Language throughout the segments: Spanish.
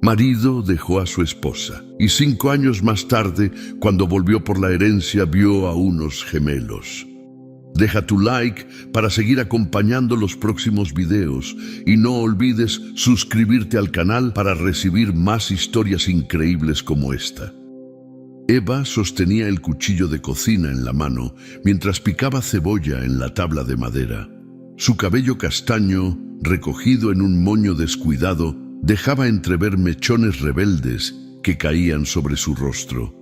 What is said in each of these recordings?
Marido dejó a su esposa y 5 años más tarde, cuando volvió por la herencia, vio a unos gemelos. Deja tu like para seguir acompañando los próximos videos y no olvides suscribirte al canal para recibir más historias increíbles como esta. Eva sostenía el cuchillo de cocina en la mano mientras picaba cebolla en la tabla de madera. Su cabello castaño, recogido en un moño descuidado, dejaba entrever mechones rebeldes que caían sobre su rostro.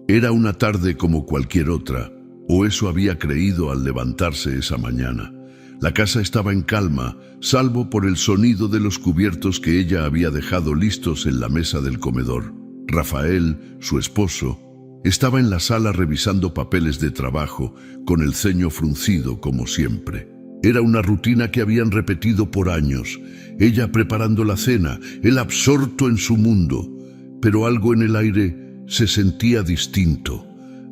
Era una tarde como cualquier otra, o eso había creído al levantarse esa mañana. La casa estaba en calma, salvo por el sonido de los cubiertos que ella había dejado listos en la mesa del comedor. Rafael, su esposo, estaba en la sala revisando papeles de trabajo, con el ceño fruncido como siempre. Era una rutina que habían repetido por años. Ella preparando la cena, él absorto en su mundo. Pero algo en el aire se sentía distinto,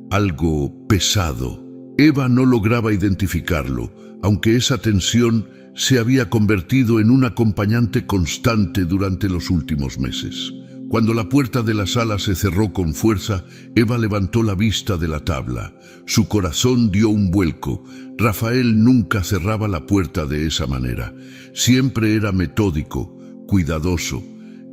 algo pesado. Eva no lograba identificarlo, aunque esa tensión se había convertido en un acompañante constante durante los últimos meses. Cuando la puerta de la sala se cerró con fuerza, Eva levantó la vista de la tabla. Su corazón dio un vuelco. Rafael nunca cerraba la puerta de esa manera. Siempre era metódico, cuidadoso,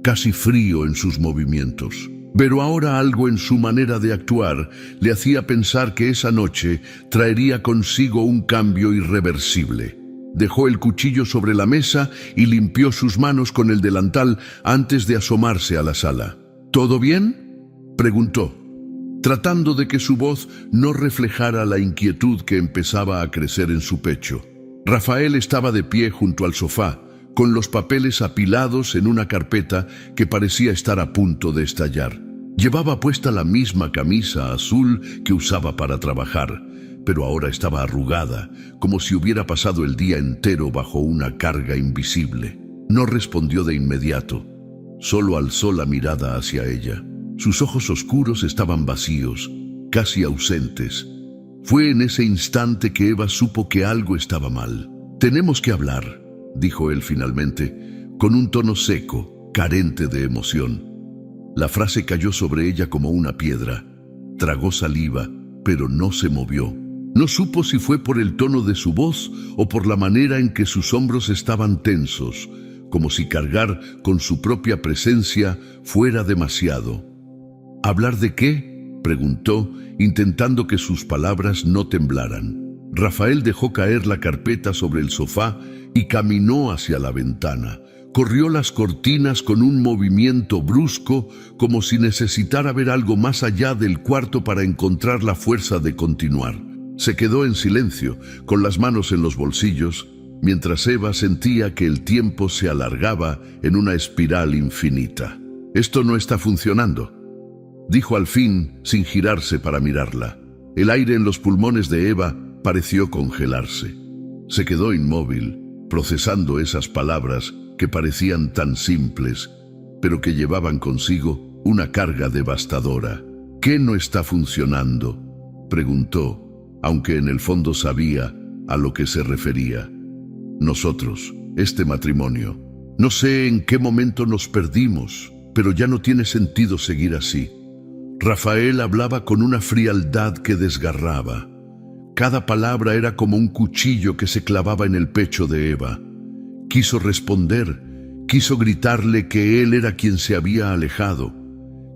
casi frío en sus movimientos. Pero ahora algo en su manera de actuar le hacía pensar que esa noche traería consigo un cambio irreversible. Dejó el cuchillo sobre la mesa y limpió sus manos con el delantal antes de asomarse a la sala. ¿Todo bien?, preguntó, tratando de que su voz no reflejara la inquietud que empezaba a crecer en su pecho. Rafael estaba de pie junto al sofá, con los papeles apilados en una carpeta que parecía estar a punto de estallar. Llevaba puesta la misma camisa azul que usaba para trabajar, pero ahora estaba arrugada, como si hubiera pasado el día entero bajo una carga invisible. No respondió de inmediato, solo alzó la mirada hacia ella. Sus ojos oscuros estaban vacíos, casi ausentes. Fue en ese instante que Eva supo que algo estaba mal. «Tenemos que hablar», dijo él finalmente, con un tono seco, carente de emoción. La frase cayó sobre ella como una piedra. Tragó saliva, pero no se movió. No supo si fue por el tono de su voz o por la manera en que sus hombros estaban tensos, como si cargar con su propia presencia fuera demasiado. «¿Hablar de qué?», preguntó, intentando que sus palabras no temblaran. Rafael dejó caer la carpeta sobre el sofá y caminó hacia la ventana. Corrió las cortinas con un movimiento brusco, como si necesitara ver algo más allá del cuarto para encontrar la fuerza de continuar. Se quedó en silencio, con las manos en los bolsillos, mientras Eva sentía que el tiempo se alargaba en una espiral infinita. «Esto no está funcionando», dijo al fin, sin girarse para mirarla. El aire en los pulmones de Eva pareció congelarse. Se quedó inmóvil, procesando esas palabras que parecían tan simples, pero que llevaban consigo una carga devastadora. «¿Qué no está funcionando?», preguntó, aunque en el fondo sabía a lo que se refería. «Nosotros, este matrimonio. No sé en qué momento nos perdimos, pero ya no tiene sentido seguir así». Rafael hablaba con una frialdad que desgarraba. Cada palabra era como un cuchillo que se clavaba en el pecho de Eva. Quiso responder, quiso gritarle que él era quien se había alejado,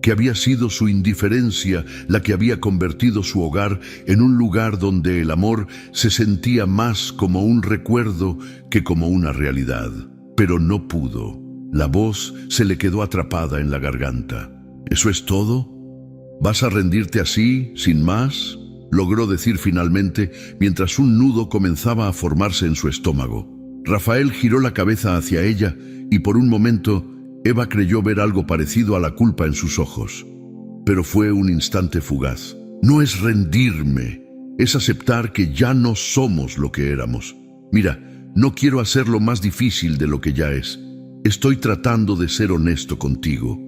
que había sido su indiferencia la que había convertido su hogar en un lugar donde el amor se sentía más como un recuerdo que como una realidad. Pero no pudo. La voz se le quedó atrapada en la garganta. «¿Eso es todo? ¿Vas a rendirte así, sin más?», logró decir finalmente, mientras un nudo comenzaba a formarse en su estómago. Rafael giró la cabeza hacia ella y por un momento Eva creyó ver algo parecido a la culpa en sus ojos. Pero fue un instante fugaz. «No es rendirme, es aceptar que ya no somos lo que éramos. Mira, no quiero hacerlo más difícil de lo que ya es. Estoy tratando de ser honesto contigo».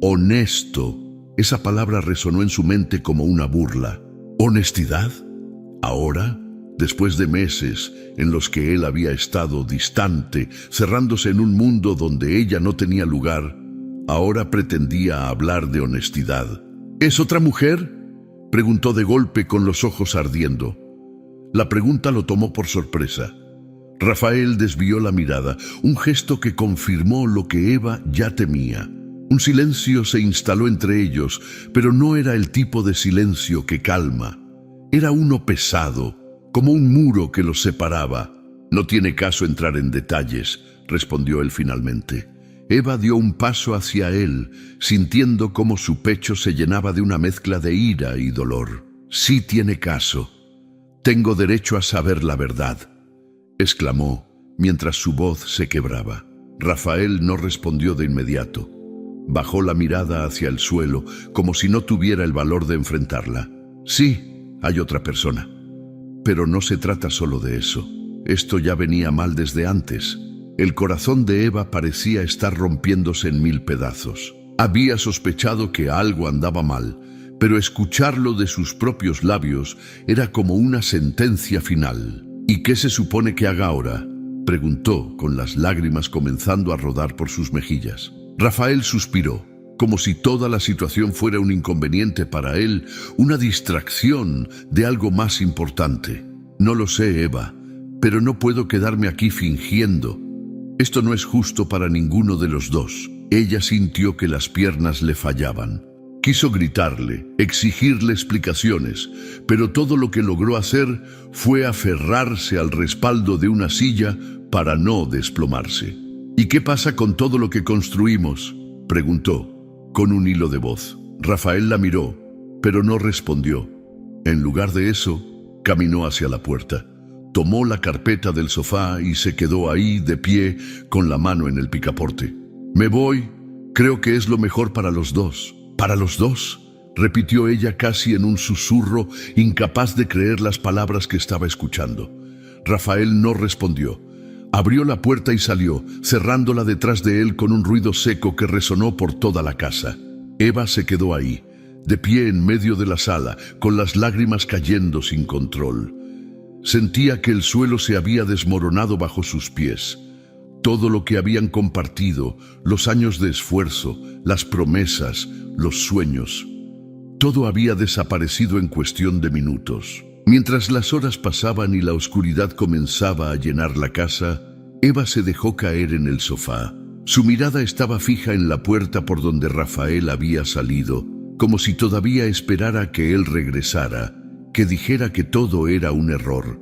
«Honesto», esa palabra resonó en su mente como una burla. ¿Honestidad? Ahora, después de meses en los que él había estado distante, cerrándose en un mundo donde ella no tenía lugar, Ahora pretendía hablar de honestidad. ¿Es otra mujer?, preguntó de golpe con los ojos ardiendo. La pregunta lo tomó por sorpresa. Rafael desvió la mirada, un gesto que confirmó lo que Eva ya temía. Un silencio se instaló entre ellos, pero no era el tipo de silencio que calma. Era uno pesado, como un muro que los separaba. «No tiene caso entrar en detalles», respondió él finalmente. Eva dio un paso hacia él, sintiendo cómo su pecho se llenaba de una mezcla de ira y dolor. «Sí tiene caso. Tengo derecho a saber la verdad», exclamó, mientras su voz se quebraba. Rafael no respondió de inmediato. Bajó la mirada hacia el suelo, como si no tuviera el valor de enfrentarla. «Sí, hay otra persona. Pero no se trata solo de eso. Esto ya venía mal desde antes». El corazón de Eva parecía estar rompiéndose en 1000 pedazos. Había sospechado que algo andaba mal, pero escucharlo de sus propios labios era como una sentencia final. «¿Y qué se supone que haga ahora?», preguntó, con las lágrimas comenzando a rodar por sus mejillas. Rafael suspiró, como si toda la situación fuera un inconveniente para él, una distracción de algo más importante. «No lo sé, Eva, pero no puedo quedarme aquí fingiendo. Esto no es justo para ninguno de los dos». Ella sintió que las piernas le fallaban. Quiso gritarle, exigirle explicaciones, pero todo lo que logró hacer fue aferrarse al respaldo de una silla para no desplomarse. «¿Y qué pasa con todo lo que construimos?», preguntó, con un hilo de voz. Rafael la miró, pero no respondió. En lugar de eso, caminó hacia la puerta. Tomó la carpeta del sofá y se quedó ahí de pie con la mano en el picaporte. «Me voy. Creo que es lo mejor para los dos». «¿Para los dos?», repitió ella casi en un susurro, incapaz de creer las palabras que estaba escuchando. Rafael no respondió. Abrió la puerta y salió, cerrándola detrás de él con un ruido seco que resonó por toda la casa. Eva se quedó ahí, de pie en medio de la sala, con las lágrimas cayendo sin control. Sentía que el suelo se había desmoronado bajo sus pies. Todo lo que habían compartido, los años de esfuerzo, las promesas, los sueños, todo había desaparecido en cuestión de minutos. Mientras las horas pasaban y la oscuridad comenzaba a llenar la casa, Eva se dejó caer en el sofá. Su mirada estaba fija en la puerta por donde Rafael había salido, como si todavía esperara que él regresara, que dijera que todo era un error.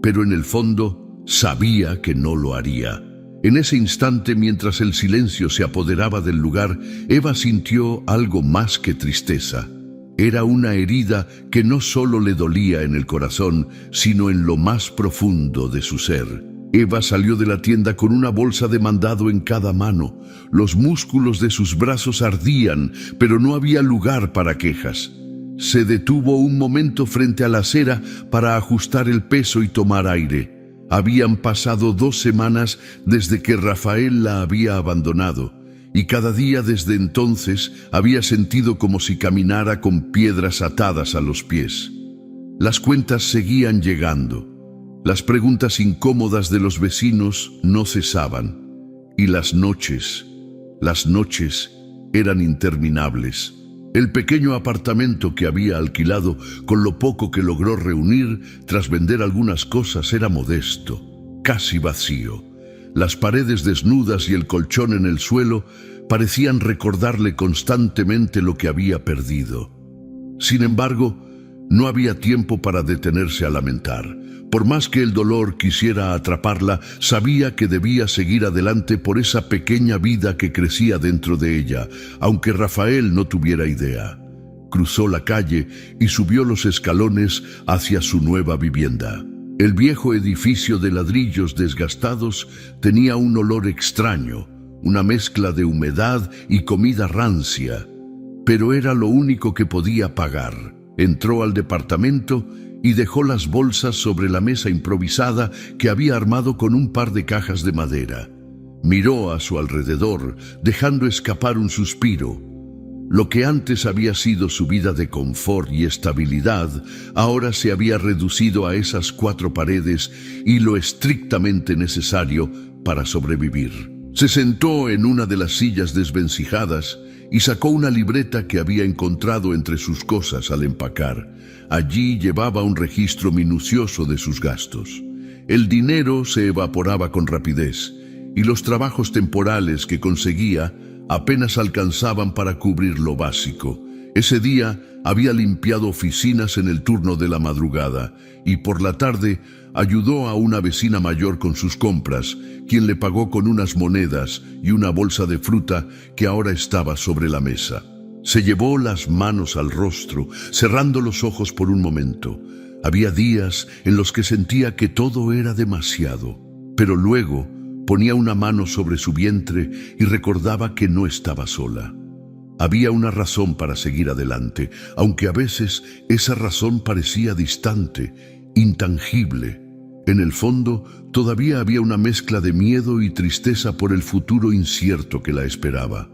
Pero en el fondo sabía que no lo haría. En ese instante, mientras el silencio se apoderaba del lugar, Eva sintió algo más que tristeza. Era una herida que no solo le dolía en el corazón, sino en lo más profundo de su ser. Eva salió de la tienda con una bolsa de mandado en cada mano. Los músculos de sus brazos ardían, pero no había lugar para quejas. Se detuvo un momento frente a la acera para ajustar el peso y tomar aire. Habían pasado 2 semanas desde que Rafael la había abandonado, y cada día desde entonces había sentido como si caminara con piedras atadas a los pies. Las cuentas seguían llegando. Las preguntas incómodas de los vecinos no cesaban, y las noches eran interminables. El pequeño apartamento que había alquilado, con lo poco que logró reunir tras vender algunas cosas, era modesto, casi vacío. Las paredes desnudas y el colchón en el suelo parecían recordarle constantemente lo que había perdido. Sin embargo, no había tiempo para detenerse a lamentar. Por más que el dolor quisiera atraparla, sabía que debía seguir adelante por esa pequeña vida que crecía dentro de ella, aunque Rafael no tuviera idea. Cruzó la calle y subió los escalones hacia su nueva vivienda. El viejo edificio de ladrillos desgastados tenía un olor extraño, una mezcla de humedad y comida rancia, pero era lo único que podía pagar. Entró al departamento y dejó las bolsas sobre la mesa improvisada que había armado con un par de cajas de madera. Miró a su alrededor, dejando escapar un suspiro. Lo que antes había sido su vida de confort y estabilidad, ahora se había reducido a esas 4 paredes y lo estrictamente necesario para sobrevivir. Se sentó en una de las sillas desvencijadas y sacó una libreta que había encontrado entre sus cosas al empacar. Allí llevaba un registro minucioso de sus gastos. El dinero se evaporaba con rapidez y los trabajos temporales que conseguía apenas alcanzaban para cubrir lo básico. Ese día había limpiado oficinas en el turno de la madrugada y por la tarde ayudó a una vecina mayor con sus compras, quien le pagó con unas monedas y una bolsa de fruta que ahora estaba sobre la mesa. Se llevó las manos al rostro, cerrando los ojos por un momento. Había días en los que sentía que todo era demasiado, pero luego ponía una mano sobre su vientre y recordaba que no estaba sola. Había una razón para seguir adelante, aunque a veces esa razón parecía distante, intangible. En el fondo, todavía había una mezcla de miedo y tristeza por el futuro incierto que la esperaba.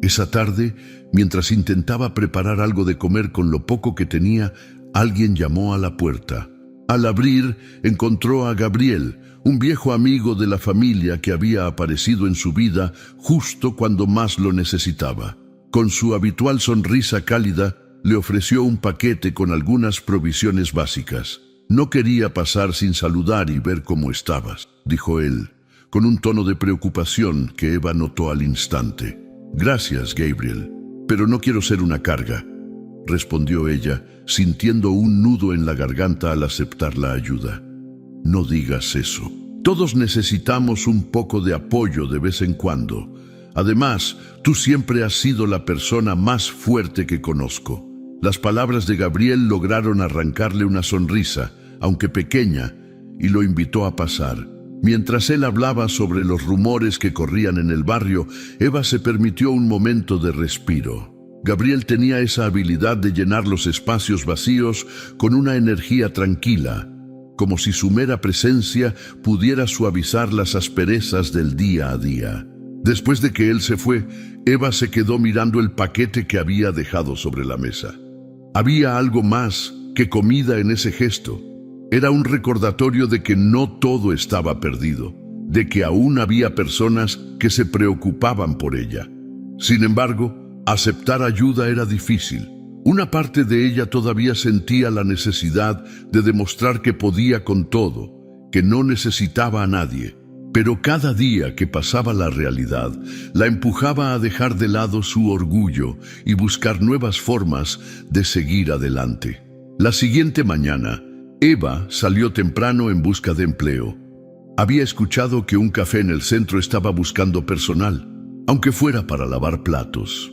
Esa tarde, mientras intentaba preparar algo de comer con lo poco que tenía, alguien llamó a la puerta. Al abrir, encontró a Gabriel, un viejo amigo de la familia que había aparecido en su vida justo cuando más lo necesitaba. Con su habitual sonrisa cálida, le ofreció un paquete con algunas provisiones básicas. «No quería pasar sin saludar y ver cómo estabas», dijo él, con un tono de preocupación que Eva notó al instante. «Gracias, Gabriel, pero no quiero ser una carga», respondió ella, sintiendo un nudo en la garganta al aceptar la ayuda. «No digas eso. Todos necesitamos un poco de apoyo de vez en cuando. Además, tú siempre has sido la persona más fuerte que conozco». Las palabras de Gabriel lograron arrancarle una sonrisa, aunque pequeña, y lo invitó a pasar. Mientras él hablaba sobre los rumores que corrían en el barrio, Eva se permitió un momento de respiro. Gabriel tenía esa habilidad de llenar los espacios vacíos con una energía tranquila, como si su mera presencia pudiera suavizar las asperezas del día a día. Después de que él se fue, Eva se quedó mirando el paquete que había dejado sobre la mesa. Había algo más que comida en ese gesto. Era un recordatorio de que no todo estaba perdido, de que aún había personas que se preocupaban por ella. Sin embargo, aceptar ayuda era difícil. Una parte de ella todavía sentía la necesidad de demostrar que podía con todo, que no necesitaba a nadie. Pero cada día que pasaba la realidad la empujaba a dejar de lado su orgullo y buscar nuevas formas de seguir adelante. La siguiente mañana, Eva salió temprano en busca de empleo. Había escuchado que un café en el centro estaba buscando personal, aunque fuera para lavar platos.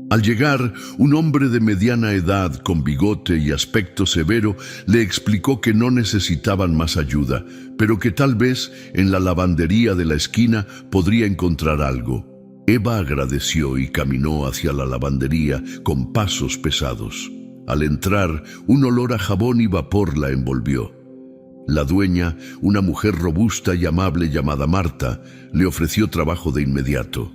Al llegar, un hombre de mediana edad, con bigote y aspecto severo, le explicó que no necesitaban más ayuda, pero que tal vez en la lavandería de la esquina podría encontrar algo. Eva agradeció y caminó hacia la lavandería con pasos pesados. Al entrar, un olor a jabón y vapor la envolvió. La dueña, una mujer robusta y amable llamada Marta, le ofreció trabajo de inmediato.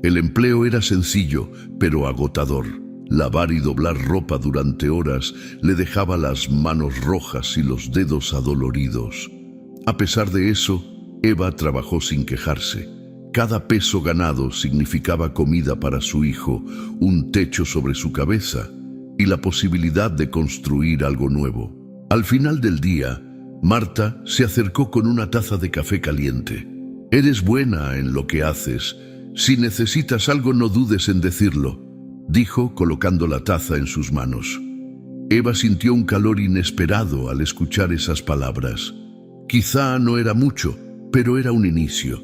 El empleo era sencillo, pero agotador. Lavar y doblar ropa durante horas le dejaba las manos rojas y los dedos adoloridos. A pesar de eso, Eva trabajó sin quejarse. Cada peso ganado significaba comida para su hijo, un techo sobre su cabeza y la posibilidad de construir algo nuevo. Al final del día, Marta se acercó con una taza de café caliente. «Eres buena en lo que haces. Si necesitas algo, no dudes en decirlo», dijo colocando la taza en sus manos. Eva sintió un calor inesperado al escuchar esas palabras. Quizá no era mucho, pero era un inicio.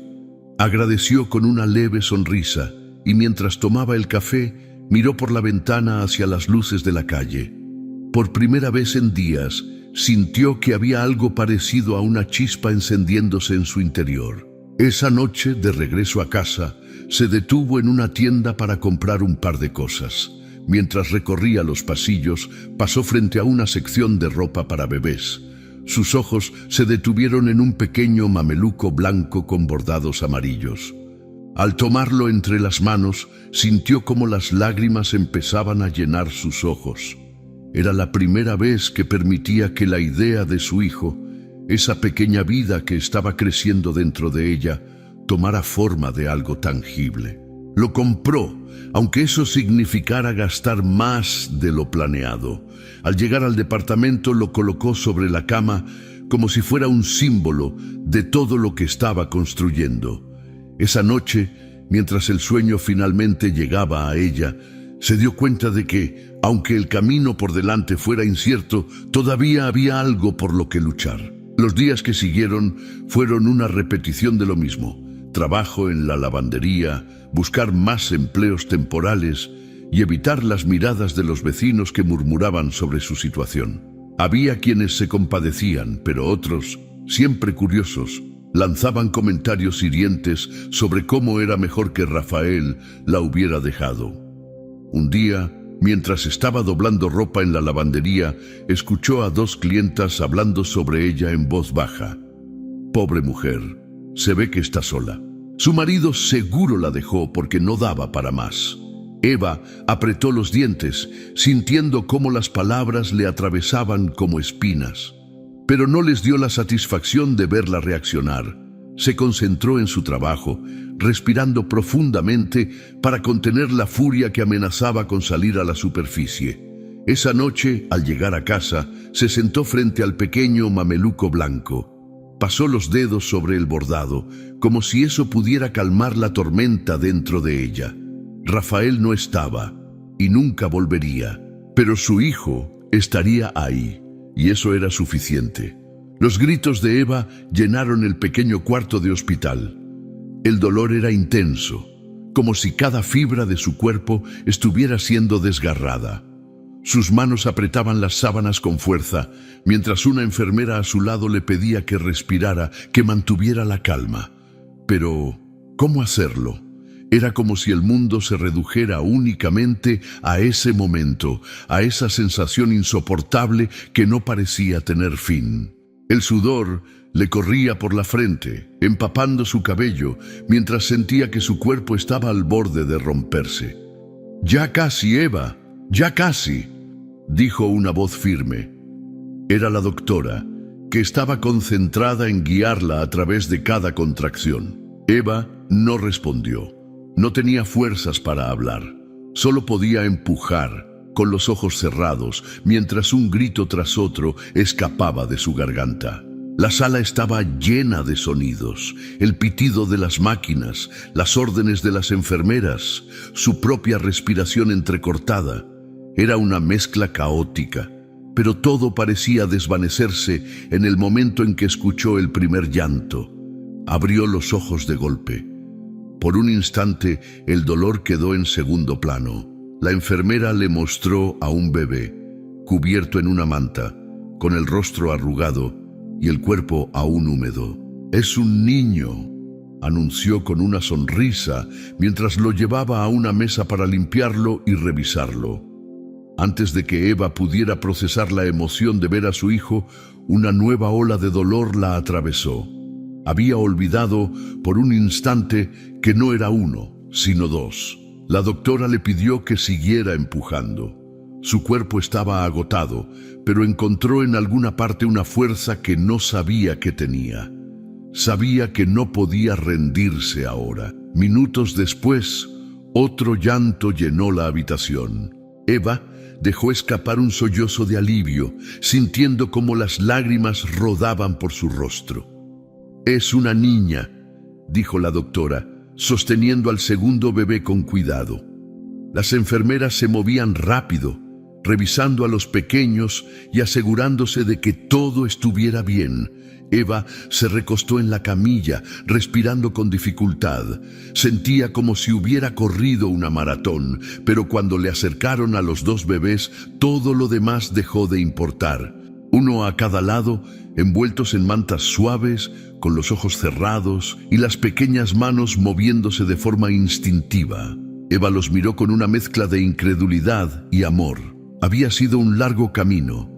Agradeció con una leve sonrisa y mientras tomaba el café, miró por la ventana hacia las luces de la calle. Por primera vez en días, sintió que había algo parecido a una chispa encendiéndose en su interior. Esa noche, de regreso a casa, se detuvo en una tienda para comprar un par de cosas. Mientras recorría los pasillos, pasó frente a una sección de ropa para bebés. Sus ojos se detuvieron en un pequeño mameluco blanco con bordados amarillos. Al tomarlo entre las manos, sintió cómo las lágrimas empezaban a llenar sus ojos. Era la primera vez que permitía que la idea de su hijo, esa pequeña vida que estaba creciendo dentro de ella, tomara forma de algo tangible. Lo compró, aunque eso significara gastar más de lo planeado. Al llegar al departamento lo colocó sobre la cama como si fuera un símbolo de todo lo que estaba construyendo. Esa noche, mientras el sueño finalmente llegaba a ella, se dio cuenta de que, aunque el camino por delante fuera incierto, todavía había algo por lo que luchar. Los días que siguieron fueron una repetición de lo mismo: trabajo en la lavandería, buscar más empleos temporales y evitar las miradas de los vecinos que murmuraban sobre su situación. Había quienes se compadecían, pero otros, siempre curiosos, lanzaban comentarios hirientes sobre cómo era mejor que Rafael la hubiera dejado. Un día, mientras estaba doblando ropa en la lavandería, escuchó a dos clientas hablando sobre ella en voz baja. Pobre mujer, se ve que está sola. Su marido seguro la dejó porque no daba para más. Eva apretó los dientes, sintiendo cómo las palabras le atravesaban como espinas. Pero no les dio la satisfacción de verla reaccionar. Se concentró en su trabajo, respirando profundamente para contener la furia que amenazaba con salir a la superficie. Esa noche, al llegar a casa, se sentó frente al pequeño mameluco blanco. Pasó los dedos sobre el bordado, como si eso pudiera calmar la tormenta dentro de ella. Rafael no estaba y nunca volvería, pero su hijo estaría ahí, y eso era suficiente. Los gritos de Eva llenaron el pequeño cuarto de hospital. El dolor era intenso, como si cada fibra de su cuerpo estuviera siendo desgarrada. Sus manos apretaban las sábanas con fuerza, mientras una enfermera a su lado le pedía que respirara, que mantuviera la calma. Pero, ¿cómo hacerlo? Era como si el mundo se redujera únicamente a ese momento, a esa sensación insoportable que no parecía tener fin. El sudor le corría por la frente, empapando su cabello, mientras sentía que su cuerpo estaba al borde de romperse. «Ya casi, Eva, ya casi», dijo una voz firme. Era la doctora, que estaba concentrada en guiarla a través de cada contracción. Eva no respondió. No tenía fuerzas para hablar. Solo podía empujar, con los ojos cerrados, mientras un grito tras otro escapaba de su garganta. La sala estaba llena de sonidos: el pitido de las máquinas, las órdenes de las enfermeras, su propia respiración entrecortada. Era una mezcla caótica, pero todo parecía desvanecerse en el momento en que escuchó el primer llanto. Abrió los ojos de golpe. Por un instante, el dolor quedó en segundo plano. La enfermera le mostró a un bebé, cubierto en una manta, con el rostro arrugado y el cuerpo aún húmedo. «Es un niño», anunció con una sonrisa mientras lo llevaba a una mesa para limpiarlo y revisarlo. Antes de que Eva pudiera procesar la emoción de ver a su hijo, una nueva ola de dolor la atravesó. Había olvidado por un instante que no era uno, sino dos. La doctora le pidió que siguiera empujando. Su cuerpo estaba agotado, pero encontró en alguna parte una fuerza que no sabía que tenía. Sabía que no podía rendirse ahora. Minutos después, otro llanto llenó la habitación. Eva dejó escapar un sollozo de alivio, sintiendo cómo las lágrimas rodaban por su rostro. «Es una niña», dijo la doctora, sosteniendo al segundo bebé con cuidado. Las enfermeras se movían rápido, revisando a los pequeños y asegurándose de que todo estuviera bien. Eva se recostó en la camilla, respirando con dificultad. Sentía como si hubiera corrido una maratón, pero cuando le acercaron a los dos bebés, todo lo demás dejó de importar. Uno a cada lado, envueltos en mantas suaves, con los ojos cerrados y las pequeñas manos moviéndose de forma instintiva. Eva los miró con una mezcla de incredulidad y amor. Había sido un largo camino,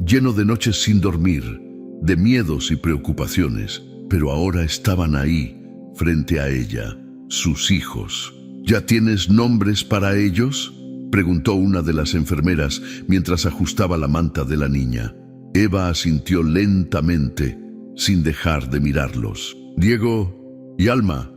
lleno de noches sin dormir, de miedos y preocupaciones, pero ahora estaban ahí, frente a ella, sus hijos. «¿Ya tienes nombres para ellos?», preguntó una de las enfermeras mientras ajustaba la manta de la niña. Eva asintió lentamente, sin dejar de mirarlos. «Diego y Alma»,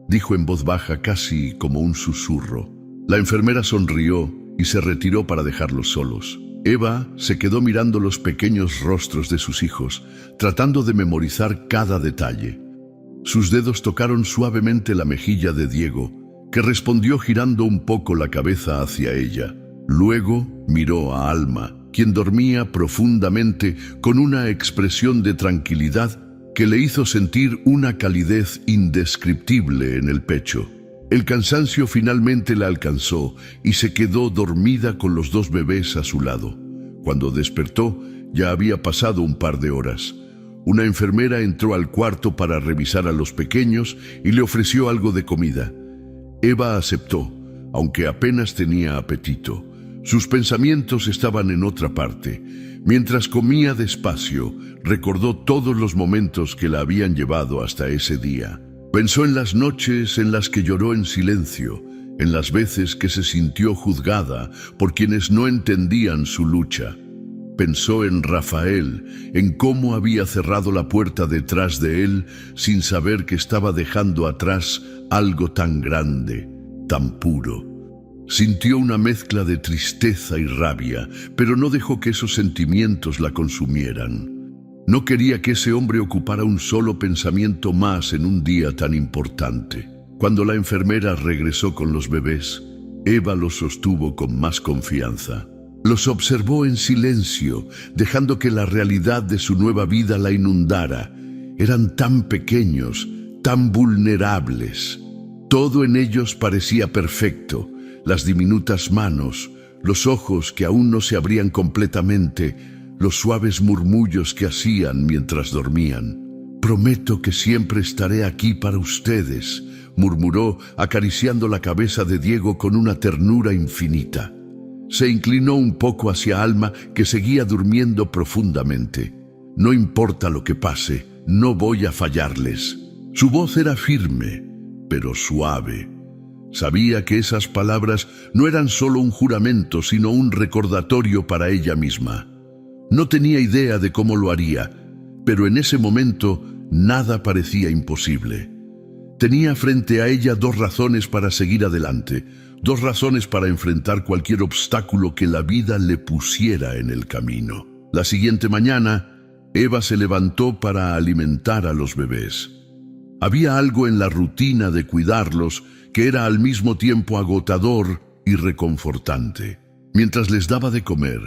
dijo en voz baja, casi como un susurro. La enfermera sonrió y se retiró para dejarlos solos. Eva se quedó mirando los pequeños rostros de sus hijos, tratando de memorizar cada detalle. Sus dedos tocaron suavemente la mejilla de Diego, que respondió girando un poco la cabeza hacia ella. Luego miró a Alma, quien dormía profundamente con una expresión de tranquilidad que le hizo sentir una calidez indescriptible en el pecho. El cansancio finalmente la alcanzó y se quedó dormida con los dos bebés a su lado. Cuando despertó, ya había pasado un par de horas. Una enfermera entró al cuarto para revisar a los pequeños y le ofreció algo de comida. Eva aceptó, aunque apenas tenía apetito. Sus pensamientos estaban en otra parte. Mientras comía despacio, recordó todos los momentos que la habían llevado hasta ese día. Pensó en las noches en las que lloró en silencio, en las veces que se sintió juzgada por quienes no entendían su lucha. Pensó en Rafael, en cómo había cerrado la puerta detrás de él sin saber que estaba dejando atrás algo tan grande, tan puro. Sintió una mezcla de tristeza y rabia, pero no dejó que esos sentimientos la consumieran. No quería que ese hombre ocupara un solo pensamiento más en un día tan importante. Cuando la enfermera regresó con los bebés, Eva los sostuvo con más confianza. Los observó en silencio, dejando que la realidad de su nueva vida la inundara. Eran tan pequeños, tan vulnerables. Todo en ellos parecía perfecto. Las diminutas manos, los ojos que aún no se abrían completamente, los suaves murmullos que hacían mientras dormían. «Prometo que siempre estaré aquí para ustedes», murmuró, acariciando la cabeza de Diego con una ternura infinita. Se inclinó un poco hacia Alma, que seguía durmiendo profundamente. «No importa lo que pase, no voy a fallarles». Su voz era firme, pero suave. Sabía que esas palabras no eran solo un juramento, sino un recordatorio para ella misma. No tenía idea de cómo lo haría, pero en ese momento nada parecía imposible. Tenía frente a ella dos razones para seguir adelante, dos razones para enfrentar cualquier obstáculo que la vida le pusiera en el camino. La siguiente mañana, Eva se levantó para alimentar a los bebés. Había algo en la rutina de cuidarlos que era al mismo tiempo agotador y reconfortante. Mientras les daba de comer,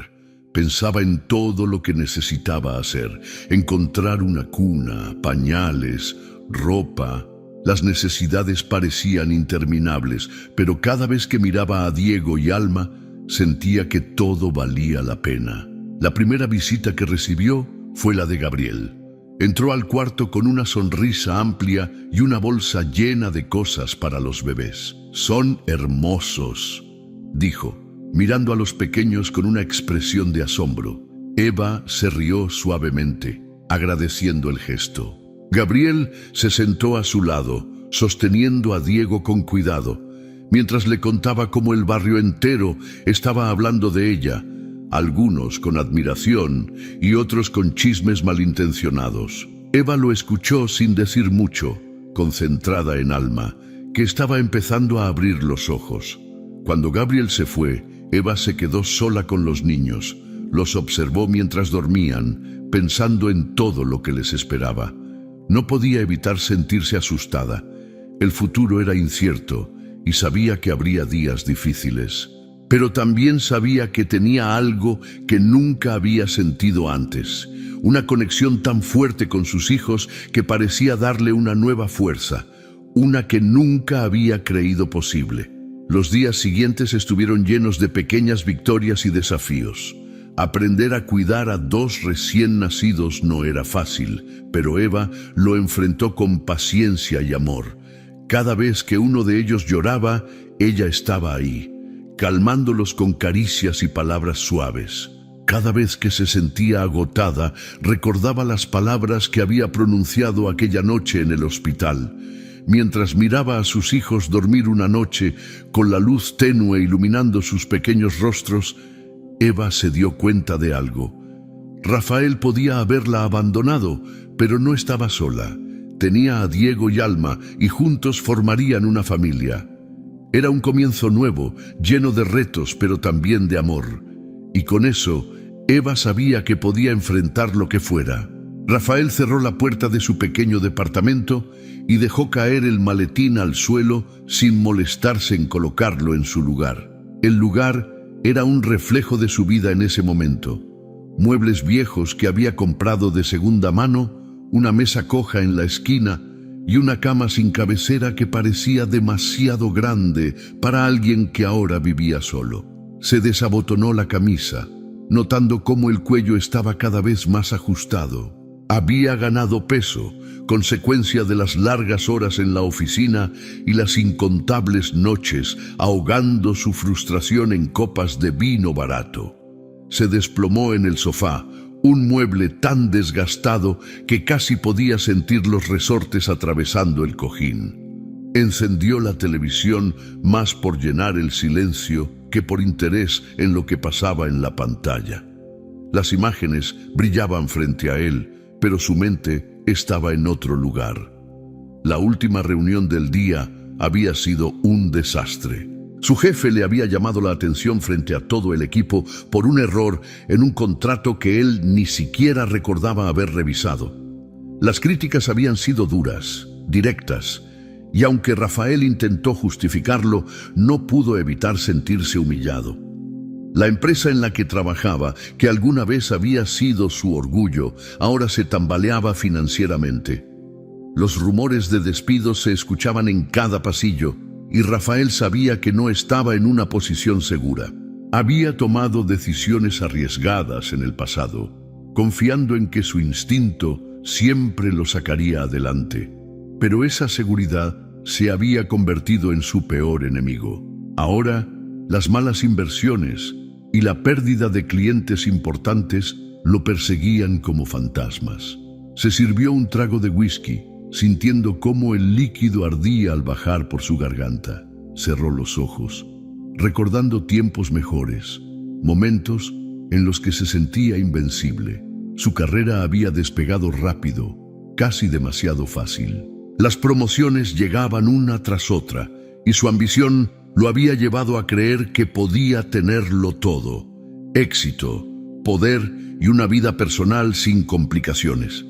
pensaba en todo lo que necesitaba hacer: encontrar una cuna, pañales, ropa. Las necesidades parecían interminables, pero cada vez que miraba a Diego y Alma, sentía que todo valía la pena. La primera visita que recibió fue la de Gabriel. Entró al cuarto con una sonrisa amplia y una bolsa llena de cosas para los bebés. «Son hermosos», dijo, mirando a los pequeños con una expresión de asombro. Eva se rió suavemente, agradeciendo el gesto. Gabriel se sentó a su lado, sosteniendo a Diego con cuidado, mientras le contaba cómo el barrio entero estaba hablando de ella, algunos con admiración y otros con chismes malintencionados. Eva lo escuchó sin decir mucho, concentrada en Alma, que estaba empezando a abrir los ojos. Cuando Gabriel se fue, Eva se quedó sola con los niños. Los observó mientras dormían, pensando en todo lo que les esperaba. No podía evitar sentirse asustada. El futuro era incierto y sabía que habría días difíciles. Pero también sabía que tenía algo que nunca había sentido antes, una conexión tan fuerte con sus hijos que parecía darle una nueva fuerza, una que nunca había creído posible. Los días siguientes estuvieron llenos de pequeñas victorias y desafíos. Aprender a cuidar a dos recién nacidos no era fácil, pero Eva lo enfrentó con paciencia y amor. Cada vez que uno de ellos lloraba, ella estaba ahí, calmándolos con caricias y palabras suaves. Cada vez que se sentía agotada, recordaba las palabras que había pronunciado aquella noche en el hospital. Mientras miraba a sus hijos dormir una noche, con la luz tenue iluminando sus pequeños rostros, Eva se dio cuenta de algo. Rafael podía haberla abandonado, pero no estaba sola. Tenía a Diego y Alma y juntos formarían una familia. Era un comienzo nuevo, lleno de retos, pero también de amor. Y con eso, Eva sabía que podía enfrentar lo que fuera. Rafael cerró la puerta de su pequeño departamento y dejó caer el maletín al suelo sin molestarse en colocarlo en su lugar. El lugar era un reflejo de su vida en ese momento. Muebles viejos que había comprado de segunda mano, una mesa coja en la esquina y una cama sin cabecera que parecía demasiado grande para alguien que ahora vivía solo. Se desabotonó la camisa, notando cómo el cuello estaba cada vez más ajustado. Había ganado peso, consecuencia de las largas horas en la oficina y las incontables noches ahogando su frustración en copas de vino barato. Se desplomó en el sofá, un mueble tan desgastado que casi podía sentir los resortes atravesando el cojín. Encendió la televisión más por llenar el silencio que por interés en lo que pasaba en la pantalla. Las imágenes brillaban frente a él, pero su mente estaba en otro lugar. La última reunión del día había sido un desastre. Su jefe le había llamado la atención frente a todo el equipo por un error en un contrato que él ni siquiera recordaba haber revisado. Las críticas habían sido duras, directas, y aunque Rafael intentó justificarlo, no pudo evitar sentirse humillado. La empresa en la que trabajaba, que alguna vez había sido su orgullo, ahora se tambaleaba financieramente. Los rumores de despidos se escuchaban en cada pasillo, y Rafael sabía que no estaba en una posición segura. Había tomado decisiones arriesgadas en el pasado, confiando en que su instinto siempre lo sacaría adelante. Pero esa seguridad se había convertido en su peor enemigo. Ahora, las malas inversiones y la pérdida de clientes importantes lo perseguían como fantasmas. Se sirvió un trago de whisky, sintiendo cómo el líquido ardía al bajar por su garganta. Cerró los ojos, recordando tiempos mejores, momentos en los que se sentía invencible. Su carrera había despegado rápido, casi demasiado fácil. Las promociones llegaban una tras otra, y su ambición lo había llevado a creer que podía tenerlo todo: éxito, poder y una vida personal sin complicaciones.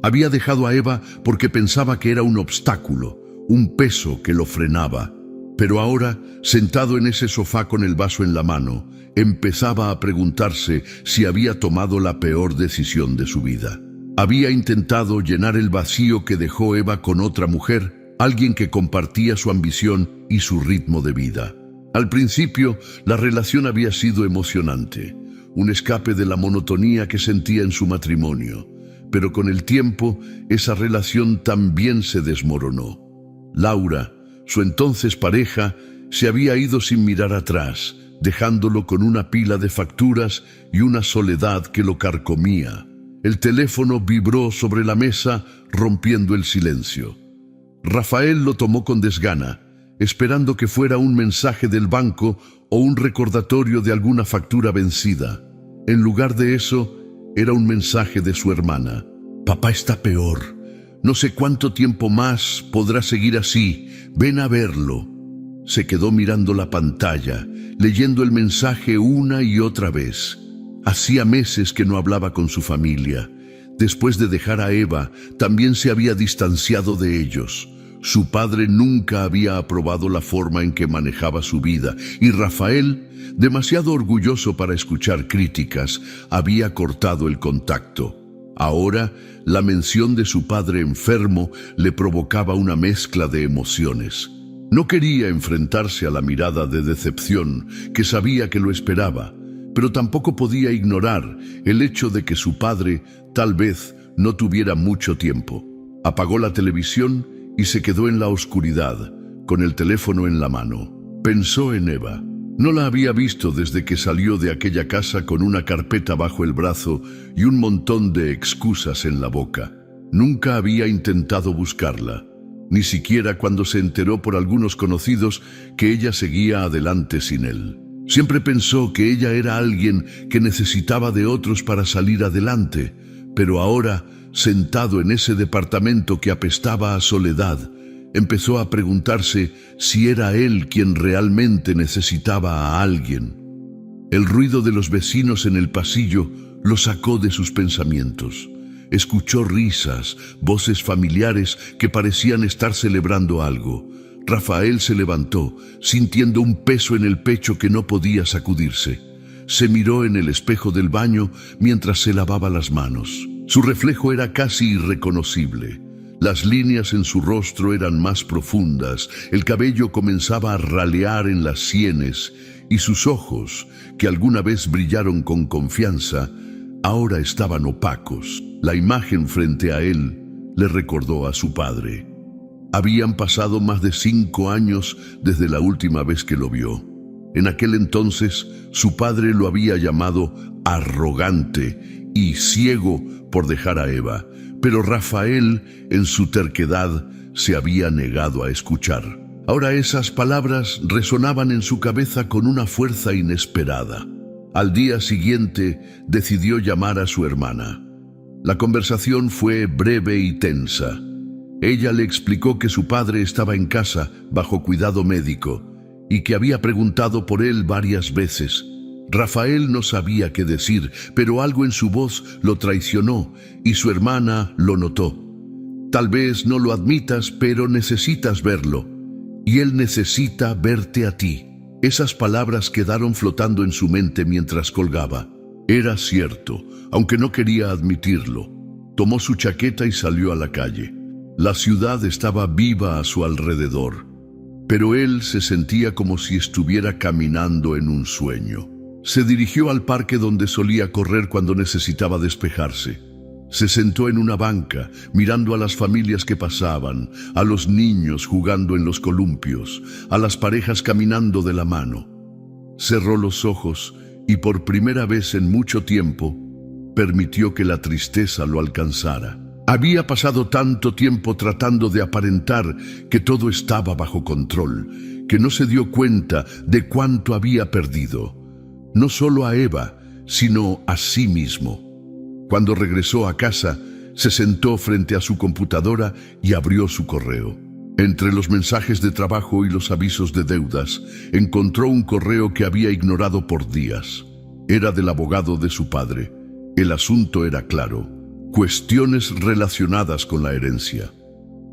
Había dejado a Eva porque pensaba que era un obstáculo, un peso que lo frenaba. Pero ahora, sentado en ese sofá con el vaso en la mano, empezaba a preguntarse si había tomado la peor decisión de su vida. Había intentado llenar el vacío que dejó Eva con otra mujer, alguien que compartía su ambición y su ritmo de vida. Al principio, la relación había sido emocionante, un escape de la monotonía que sentía en su matrimonio. Pero con el tiempo, esa relación también se desmoronó. Laura, su entonces pareja, se había ido sin mirar atrás, dejándolo con una pila de facturas y una soledad que lo carcomía. El teléfono vibró sobre la mesa, rompiendo el silencio. Rafael lo tomó con desgana, esperando que fuera un mensaje del banco o un recordatorio de alguna factura vencida. En lugar de eso, era un mensaje de su hermana. Papá está peor. No sé cuánto tiempo más podrá seguir así. Ven a verlo. Se quedó mirando la pantalla, leyendo el mensaje una y otra vez. Hacía meses que no hablaba con su familia. Después de dejar a Eva, también se había distanciado de ellos. Su padre nunca había aprobado la forma en que manejaba su vida, y Rafael, demasiado orgulloso para escuchar críticas, había cortado el contacto. Ahora, la mención de su padre enfermo le provocaba una mezcla de emociones. No quería enfrentarse a la mirada de decepción que sabía que lo esperaba, pero tampoco podía ignorar el hecho de que su padre tal vez no tuviera mucho tiempo. Apagó la televisión y se quedó en la oscuridad, con el teléfono en la mano. Pensó en Eva. No la había visto desde que salió de aquella casa con una carpeta bajo el brazo y un montón de excusas en la boca. Nunca había intentado buscarla, ni siquiera cuando se enteró por algunos conocidos que ella seguía adelante sin él. Siempre pensó que ella era alguien que necesitaba de otros para salir adelante, Pero ahora, sentado en ese departamento que apestaba a soledad, empezó a preguntarse si era él quien realmente necesitaba a alguien. El ruido de los vecinos en el pasillo lo sacó de sus pensamientos. Escuchó risas, voces familiares que parecían estar celebrando algo. Rafael se levantó, sintiendo un peso en el pecho que no podía sacudirse. Se miró en el espejo del baño mientras se lavaba las manos. Su reflejo era casi irreconocible. Las líneas en su rostro eran más profundas, el cabello comenzaba a ralear en las sienes y sus ojos, que alguna vez brillaron con confianza, ahora estaban opacos. La imagen frente a él le recordó a su padre. Habían pasado más de 5 años desde la última vez que lo vio. En aquel entonces, su padre lo había llamado arrogante y ciego por dejar a Eva, pero Rafael, en su terquedad, se había negado a escuchar. Ahora esas palabras resonaban en su cabeza con una fuerza inesperada. Al día siguiente, decidió llamar a su hermana. La conversación fue breve y tensa. Ella le explicó que su padre estaba en casa, bajo cuidado médico, y que había preguntado por él varias veces. Rafael no sabía qué decir, pero algo en su voz lo traicionó, y su hermana lo notó. Tal vez no lo admitas, pero necesitas verlo, y él necesita verte a ti. Esas palabras quedaron flotando en su mente mientras colgaba. Era cierto, aunque no quería admitirlo. Tomó su chaqueta y salió a la calle. La ciudad estaba viva a su alrededor, pero él se sentía como si estuviera caminando en un sueño. Se dirigió al parque donde solía correr cuando necesitaba despejarse. Se sentó en una banca, mirando a las familias que pasaban, a los niños jugando en los columpios, a las parejas caminando de la mano. Cerró los ojos y por primera vez en mucho tiempo permitió que la tristeza lo alcanzara. Había pasado tanto tiempo tratando de aparentar que todo estaba bajo control, que no se dio cuenta de cuánto había perdido. No solo a Eva, sino a sí mismo. Cuando regresó a casa, se sentó frente a su computadora y abrió su correo. Entre los mensajes de trabajo y los avisos de deudas, encontró un correo que había ignorado por días. Era del abogado de su padre. El asunto era claro: cuestiones relacionadas con la herencia.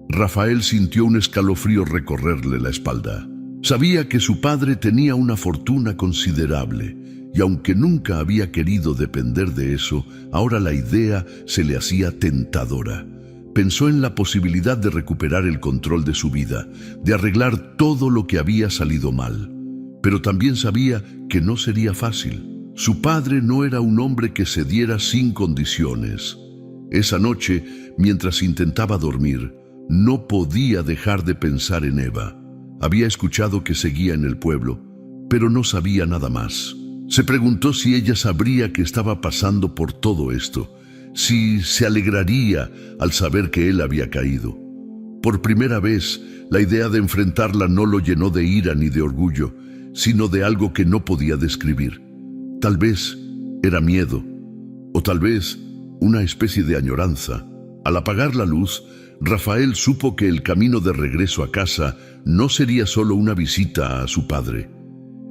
Rafael sintió un escalofrío recorrerle la espalda. Sabía que su padre tenía una fortuna considerable, y aunque nunca había querido depender de eso, ahora la idea se le hacía tentadora. Pensó en la posibilidad de recuperar el control de su vida, de arreglar todo lo que había salido mal. Pero también sabía que no sería fácil. Su padre no era un hombre que cediera sin condiciones. Esa noche, mientras intentaba dormir, no podía dejar de pensar en Eva. Había escuchado que seguía en el pueblo, pero no sabía nada más. Se preguntó si ella sabría que estaba pasando por todo esto, si se alegraría al saber que él había caído. Por primera vez, la idea de enfrentarla no lo llenó de ira ni de orgullo, sino de algo que no podía describir. Tal vez era miedo, o tal vez una especie de añoranza. Al apagar la luz, Rafael supo que el camino de regreso a casa no sería solo una visita a su padre.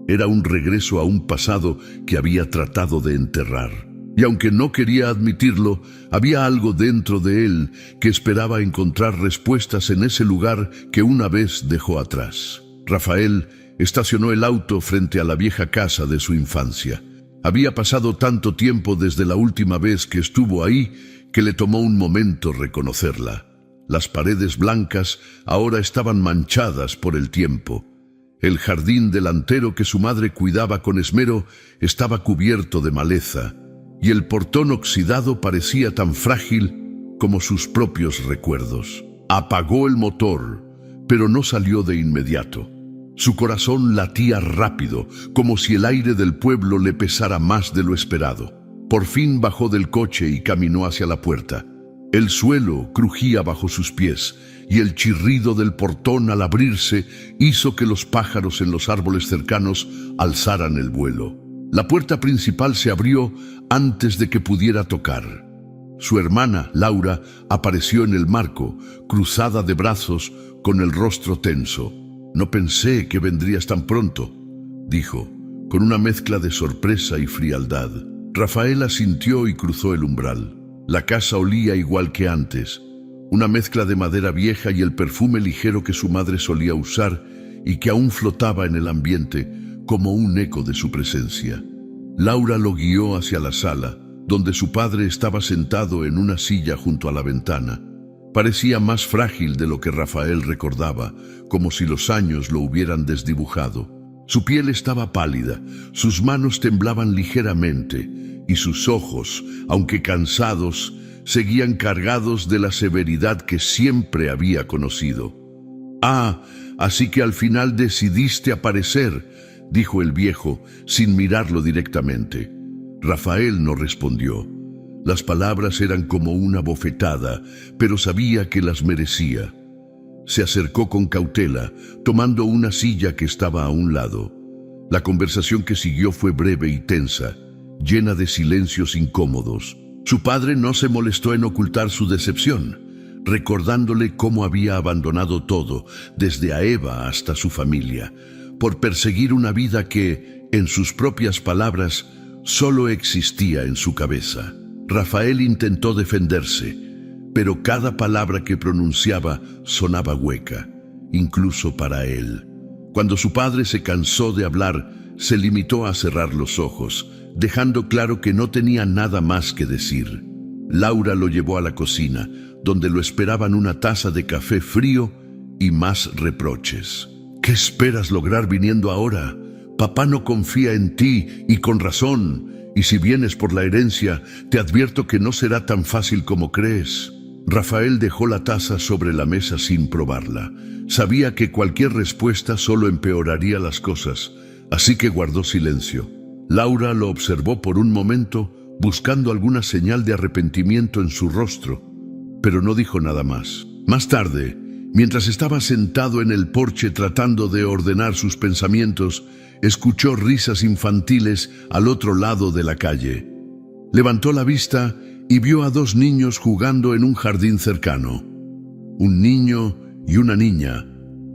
Era un regreso a un pasado que había tratado de enterrar. Y aunque no quería admitirlo, había algo dentro de él que esperaba encontrar respuestas en ese lugar que una vez dejó atrás. Rafael estacionó el auto frente a la vieja casa de su infancia. Había pasado tanto tiempo desde la última vez que estuvo ahí que le tomó un momento reconocerla. Las paredes blancas ahora estaban manchadas por el tiempo. El jardín delantero que su madre cuidaba con esmero estaba cubierto de maleza, y el portón oxidado parecía tan frágil como sus propios recuerdos. Apagó el motor, pero no salió de inmediato. Su corazón latía rápido, como si el aire del pueblo le pesara más de lo esperado. Por fin bajó del coche y caminó hacia la puerta. El suelo crujía bajo sus pies, y el chirrido del portón al abrirse hizo que los pájaros en los árboles cercanos alzaran el vuelo. La puerta principal se abrió antes de que pudiera tocar. Su hermana, Laura, apareció en el marco, cruzada de brazos, con el rostro tenso. «No pensé que vendrías tan pronto», dijo, con una mezcla de sorpresa y frialdad. Rafael asintió y cruzó el umbral. La casa olía igual que antes, una mezcla de madera vieja y el perfume ligero que su madre solía usar y que aún flotaba en el ambiente como un eco de su presencia. Laura lo guió hacia la sala, donde su padre estaba sentado en una silla junto a la ventana. Parecía más frágil de lo que Rafael recordaba, como si los años lo hubieran desdibujado. Su piel estaba pálida, sus manos temblaban ligeramente, y sus ojos, aunque cansados, seguían cargados de la severidad que siempre había conocido. «Ah, así que al final decidiste aparecer», dijo el viejo, sin mirarlo directamente. Rafael no respondió. Las palabras eran como una bofetada, pero sabía que las merecía. Se acercó con cautela, tomando una silla que estaba a un lado. La conversación que siguió fue breve y tensa, llena de silencios incómodos. Su padre no se molestó en ocultar su decepción, recordándole cómo había abandonado todo, desde a Eva hasta su familia, por perseguir una vida que, en sus propias palabras, solo existía en su cabeza. Rafael intentó defenderse, pero cada palabra que pronunciaba sonaba hueca, incluso para él. Cuando su padre se cansó de hablar, se limitó a cerrar los ojos, dejando claro que no tenía nada más que decir. Laura lo llevó a la cocina, donde lo esperaban una taza de café frío y más reproches. «¿Qué esperas lograr viniendo ahora? Papá no confía en ti, y con razón. Y si vienes por la herencia, te advierto que no será tan fácil como crees». Rafael dejó la taza sobre la mesa sin probarla. Sabía que cualquier respuesta solo empeoraría las cosas, así que guardó silencio. Laura lo observó por un momento, buscando alguna señal de arrepentimiento en su rostro, pero no dijo nada más. Más tarde, mientras estaba sentado en el porche tratando de ordenar sus pensamientos, escuchó risas infantiles al otro lado de la calle. Levantó la vista y vio a dos niños jugando en un jardín cercano. Un niño y una niña,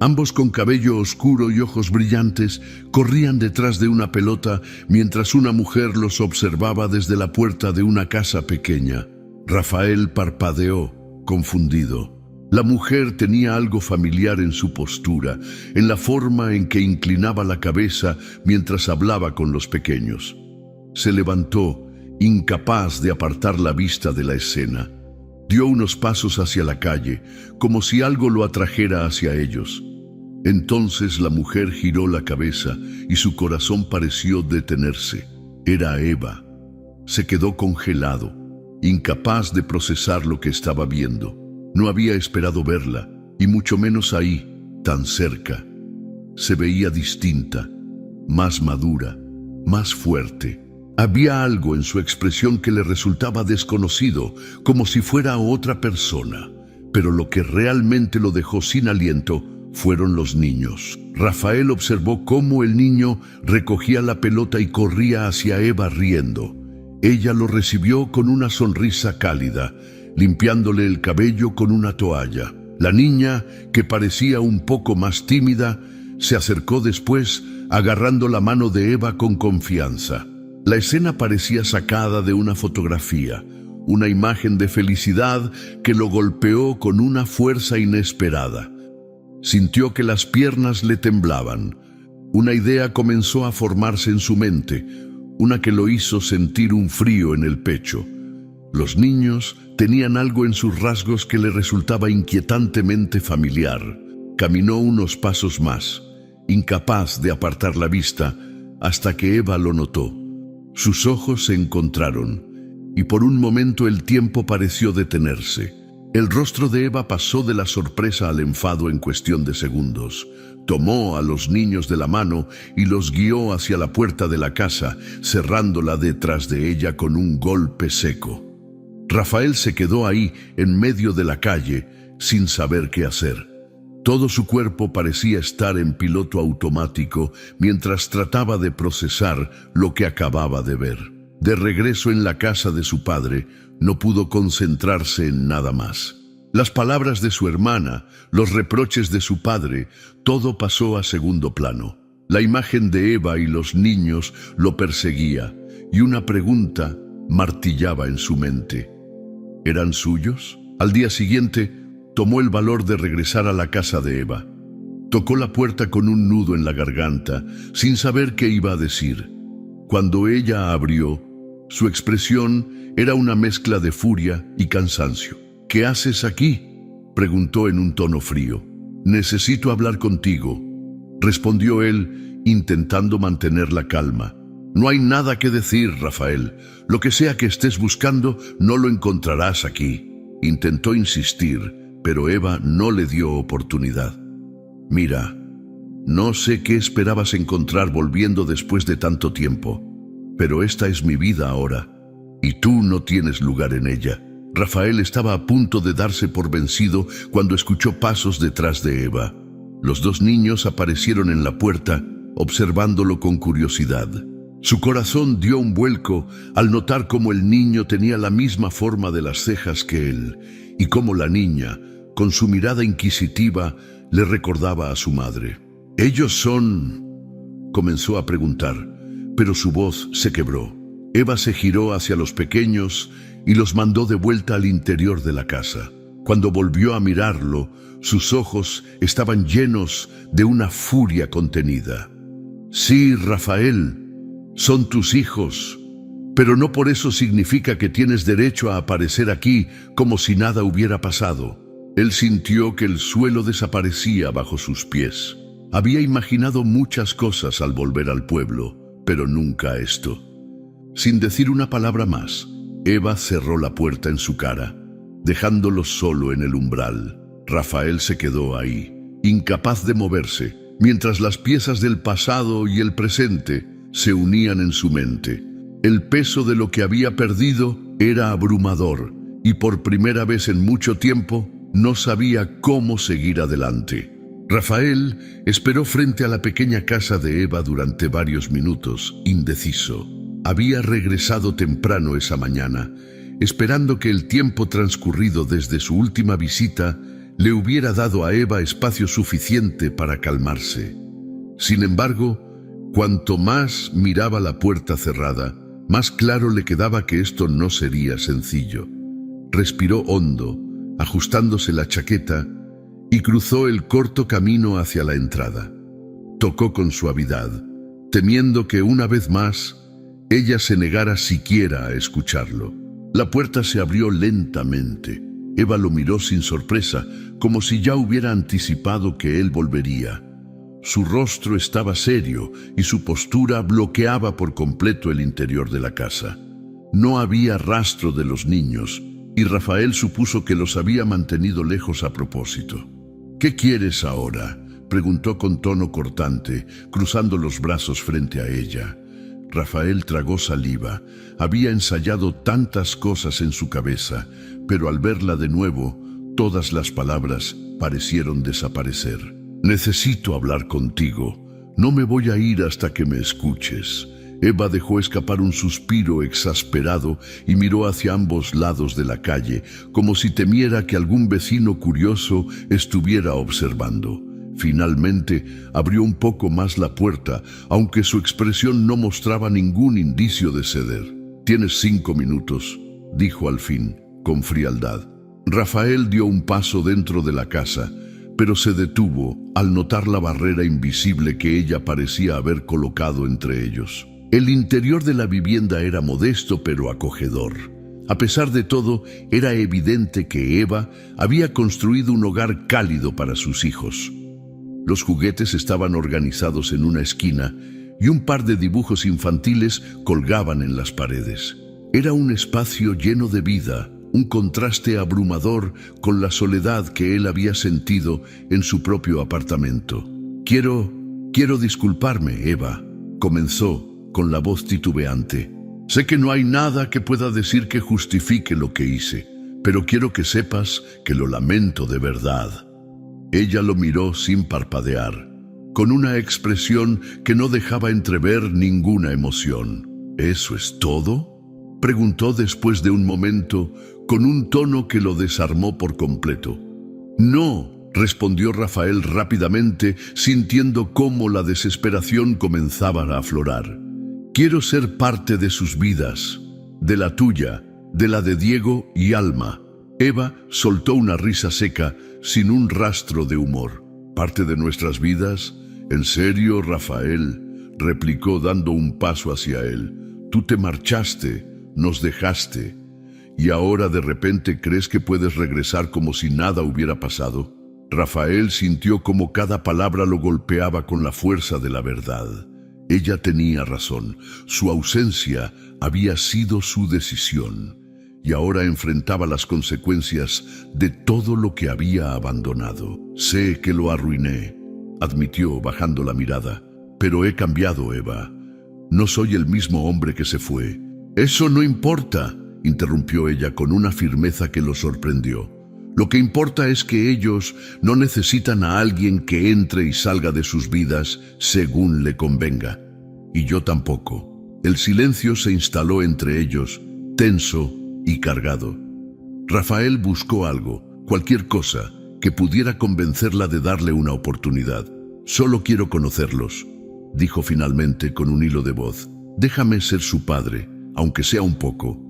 ambos con cabello oscuro y ojos brillantes, corrían detrás de una pelota mientras una mujer los observaba desde la puerta de una casa pequeña. Rafael parpadeó, confundido. La mujer tenía algo familiar en su postura, en la forma en que inclinaba la cabeza mientras hablaba con los pequeños. Se levantó, incapaz de apartar la vista de la escena. Dio unos pasos hacia la calle, como si algo lo atrajera hacia ellos. Entonces la mujer giró la cabeza y su corazón pareció detenerse. Era Eva. Se quedó congelado, incapaz de procesar lo que estaba viendo. No había esperado verla, y mucho menos ahí, tan cerca. Se veía distinta, más madura, más fuerte. Había algo en su expresión que le resultaba desconocido, como si fuera otra persona. Pero lo que realmente lo dejó sin aliento fueron los niños. Rafael observó cómo el niño recogía la pelota y corría hacia Eva riendo. Ella lo recibió con una sonrisa cálida, limpiándole el cabello con una toalla. La niña, que parecía un poco más tímida, se acercó después, agarrando la mano de Eva con confianza. La escena parecía sacada de una fotografía, una imagen de felicidad que lo golpeó con una fuerza inesperada. Sintió que las piernas le temblaban. Una idea comenzó a formarse en su mente, una que lo hizo sentir un frío en el pecho. Los niños tenían algo en sus rasgos que le resultaba inquietantemente familiar. Caminó unos pasos más, incapaz de apartar la vista, hasta que Eva lo notó. Sus ojos se encontraron, y por un momento el tiempo pareció detenerse. El rostro de Eva pasó de la sorpresa al enfado en cuestión de segundos. Tomó a los niños de la mano y los guió hacia la puerta de la casa, cerrándola detrás de ella con un golpe seco. Rafael se quedó ahí, en medio de la calle, sin saber qué hacer. Todo su cuerpo parecía estar en piloto automático mientras trataba de procesar lo que acababa de ver. De regreso en la casa de su padre, no pudo concentrarse en nada más. Las palabras de su hermana, los reproches de su padre, todo pasó a segundo plano. La imagen de Eva y los niños lo perseguía, y una pregunta martillaba en su mente. ¿Eran suyos? Al día siguiente, tomó el valor de regresar a la casa de Eva. Tocó la puerta con un nudo en la garganta, sin saber qué iba a decir. Cuando ella abrió, su expresión era una mezcla de furia y cansancio. «¿Qué haces aquí?», preguntó en un tono frío. «Necesito hablar contigo», respondió él, intentando mantener la calma. «No hay nada que decir, Rafael. Lo que sea que estés buscando, no lo encontrarás aquí». Intentó insistir, pero Eva no le dio oportunidad. «Mira, no sé qué esperabas encontrar volviendo después de tanto tiempo, pero esta es mi vida ahora, y tú no tienes lugar en ella». Rafael estaba a punto de darse por vencido cuando escuchó pasos detrás de Eva. Los dos niños aparecieron en la puerta, observándolo con curiosidad. Su corazón dio un vuelco al notar cómo el niño tenía la misma forma de las cejas que él, y cómo la niña, con su mirada inquisitiva, le recordaba a su madre. «¿Ellos son...?», comenzó a preguntar, pero su voz se quebró. Eva se giró hacia los pequeños y los mandó de vuelta al interior de la casa. Cuando volvió a mirarlo, sus ojos estaban llenos de una furia contenida. «Sí, Rafael, son tus hijos, pero no por eso significa que tienes derecho a aparecer aquí como si nada hubiera pasado». Él sintió que el suelo desaparecía bajo sus pies. Había imaginado muchas cosas al volver al pueblo, pero nunca esto. Sin decir una palabra más, Eva cerró la puerta en su cara, dejándolo solo en el umbral. Rafael se quedó ahí, incapaz de moverse, mientras las piezas del pasado y el presente se unían en su mente. El peso de lo que había perdido era abrumador, y por primera vez en mucho tiempo no sabía cómo seguir adelante. Rafael esperó frente a la pequeña casa de Eva durante varios minutos, indeciso. Había regresado temprano esa mañana, esperando que el tiempo transcurrido desde su última visita le hubiera dado a Eva espacio suficiente para calmarse. Sin embargo, cuanto más miraba la puerta cerrada, más claro le quedaba que esto no sería sencillo. Respiró hondo, ajustándose la chaqueta, y cruzó el corto camino hacia la entrada. Tocó con suavidad, temiendo que una vez más ella se negara siquiera a escucharlo. La puerta se abrió lentamente. Eva lo miró sin sorpresa, como si ya hubiera anticipado que él volvería. Su rostro estaba serio y su postura bloqueaba por completo el interior de la casa. No había rastro de los niños, y Rafael supuso que los había mantenido lejos a propósito. «¿Qué quieres ahora?», preguntó con tono cortante, cruzando los brazos frente a ella. Rafael tragó saliva. Había ensayado tantas cosas en su cabeza, pero al verla de nuevo, todas las palabras parecieron desaparecer. «Necesito hablar contigo. No me voy a ir hasta que me escuches». Eva dejó escapar un suspiro exasperado y miró hacia ambos lados de la calle, como si temiera que algún vecino curioso estuviera observando. Finalmente abrió un poco más la puerta, aunque su expresión no mostraba ningún indicio de ceder. «Tienes 5 minutos», dijo al fin, con frialdad. Rafael dio un paso dentro de la casa, pero se detuvo al notar la barrera invisible que ella parecía haber colocado entre ellos. El interior de la vivienda era modesto pero acogedor. A pesar de todo, era evidente que Eva había construido un hogar cálido para sus hijos. Los juguetes estaban organizados en una esquina y un par de dibujos infantiles colgaban en las paredes. Era un espacio lleno de vida, un contraste abrumador con la soledad que él había sentido en su propio apartamento. Quiero disculparme, Eva», comenzó con la voz titubeante. «Sé que no hay nada que pueda decir que justifique lo que hice, pero quiero que sepas que lo lamento de verdad». Ella lo miró sin parpadear, con una expresión que no dejaba entrever ninguna emoción. ¿Eso es todo?, preguntó después de un momento, con un tono que lo desarmó por completo. No, respondió Rafael rápidamente, sintiendo cómo la desesperación comenzaba a aflorar. Quiero ser parte de sus vidas, de la tuya, de la de Diego y Alma. Eva soltó una risa seca, sin un rastro de humor. ¿Parte de nuestras vidas? ¿En serio, Rafael?, replicó dando un paso hacia él. Tú te marchaste, nos dejaste, y ahora de repente crees que puedes regresar como si nada hubiera pasado. Rafael sintió como cada palabra lo golpeaba con la fuerza de la verdad. Ella tenía razón, su ausencia había sido su decisión, y ahora enfrentaba las consecuencias de todo lo que había abandonado. Sé que lo arruiné, admitió bajando la mirada, pero he cambiado, Eva. No soy el mismo hombre que se fue. Eso no importa, interrumpió ella con una firmeza que lo sorprendió. Lo que importa es que ellos no necesitan a alguien que entre y salga de sus vidas según le convenga. Y yo tampoco. El silencio se instaló entre ellos, tenso y cargado. Rafael buscó algo, cualquier cosa, que pudiera convencerla de darle una oportunidad. Solo quiero conocerlos, dijo finalmente con un hilo de voz. Déjame ser su padre, aunque sea un poco.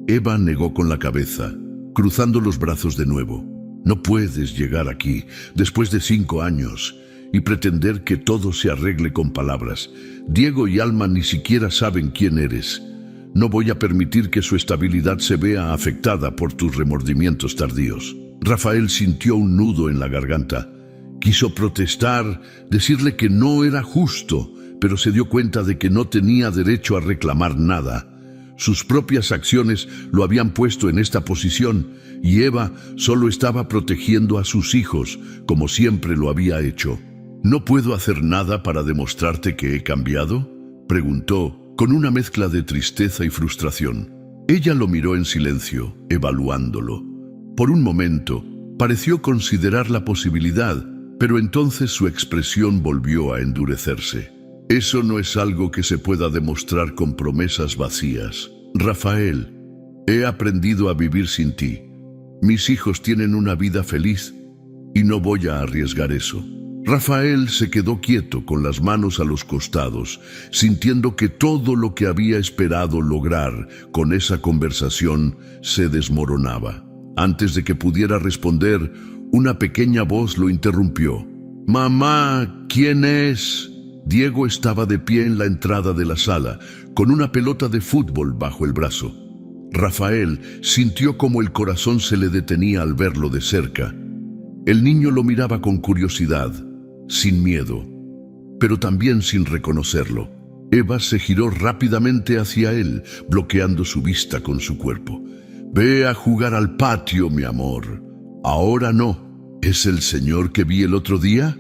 Eva negó con la cabeza, cruzando los brazos de nuevo. No puedes llegar aquí, después de 5 años, y pretender que todo se arregle con palabras. Diego y Alma ni siquiera saben quién eres. No voy a permitir que su estabilidad se vea afectada por tus remordimientos tardíos. Rafael sintió un nudo en la garganta. Quiso protestar, decirle que no era justo, pero se dio cuenta de que no tenía derecho a reclamar nada. Sus propias acciones lo habían puesto en esta posición, y Eva solo estaba protegiendo a sus hijos, como siempre lo había hecho. ¿No puedo hacer nada para demostrarte que he cambiado?, preguntó, con una mezcla de tristeza y frustración. Ella lo miró en silencio, evaluándolo. Por un momento, pareció considerar la posibilidad, pero entonces su expresión volvió a endurecerse. Eso no es algo que se pueda demostrar con promesas vacías. Rafael, he aprendido a vivir sin ti. Mis hijos tienen una vida feliz y no voy a arriesgar eso. Rafael se quedó quieto con las manos a los costados, sintiendo que todo lo que había esperado lograr con esa conversación se desmoronaba. Antes de que pudiera responder, una pequeña voz lo interrumpió. «Mamá, ¿quién es?». Diego estaba de pie en la entrada de la sala, con una pelota de fútbol bajo el brazo. Rafael sintió como el corazón se le detenía al verlo de cerca. El niño lo miraba con curiosidad, sin miedo, pero también sin reconocerlo. Eva se giró rápidamente hacia él, bloqueando su vista con su cuerpo. «Ve a jugar al patio, mi amor». «Ahora no». «¿Es el señor que vi el otro día?»,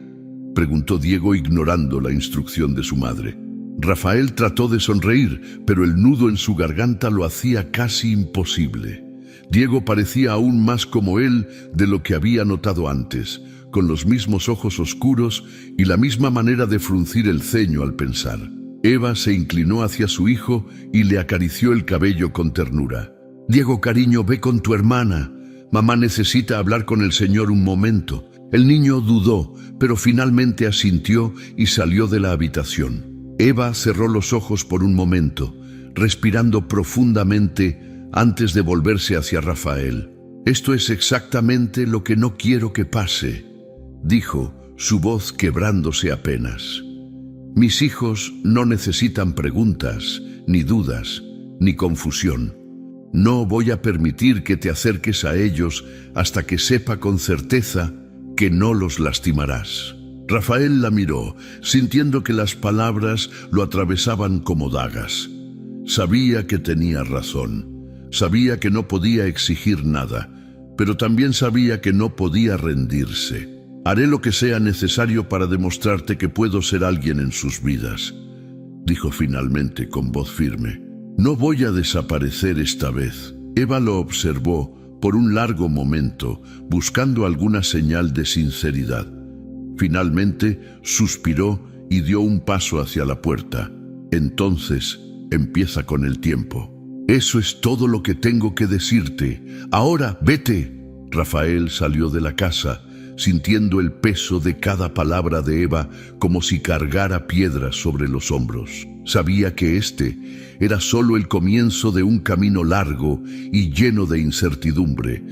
preguntó Diego, ignorando la instrucción de su madre. Rafael trató de sonreír, pero el nudo en su garganta lo hacía casi imposible. Diego parecía aún más como él de lo que había notado antes, con los mismos ojos oscuros y la misma manera de fruncir el ceño al pensar. Eva se inclinó hacia su hijo y le acarició el cabello con ternura. «Diego, cariño, ve con tu hermana. Mamá necesita hablar con el señor un momento». El niño dudó, pero finalmente asintió y salió de la habitación. Eva cerró los ojos por un momento, respirando profundamente antes de volverse hacia Rafael. «Esto es exactamente lo que no quiero que pase», dijo, su voz quebrándose apenas. «Mis hijos no necesitan preguntas, ni dudas, ni confusión. No voy a permitir que te acerques a ellos hasta que sepa con certeza que no los lastimarás». Rafael la miró, sintiendo que las palabras lo atravesaban como dagas. Sabía que tenía razón. Sabía que no podía exigir nada, pero también sabía que no podía rendirse. «Haré lo que sea necesario para demostrarte que puedo ser alguien en sus vidas», dijo finalmente con voz firme. «No voy a desaparecer esta vez». Eva lo observó por un largo momento, buscando alguna señal de sinceridad. Finalmente suspiró y dio un paso hacia la puerta. Entonces empieza con el tiempo. Eso es todo lo que tengo que decirte. Ahora, vete. Rafael salió de la casa, sintiendo el peso de cada palabra de Eva como si cargara piedras sobre los hombros. Sabía que este era solo el comienzo de un camino largo y lleno de incertidumbre,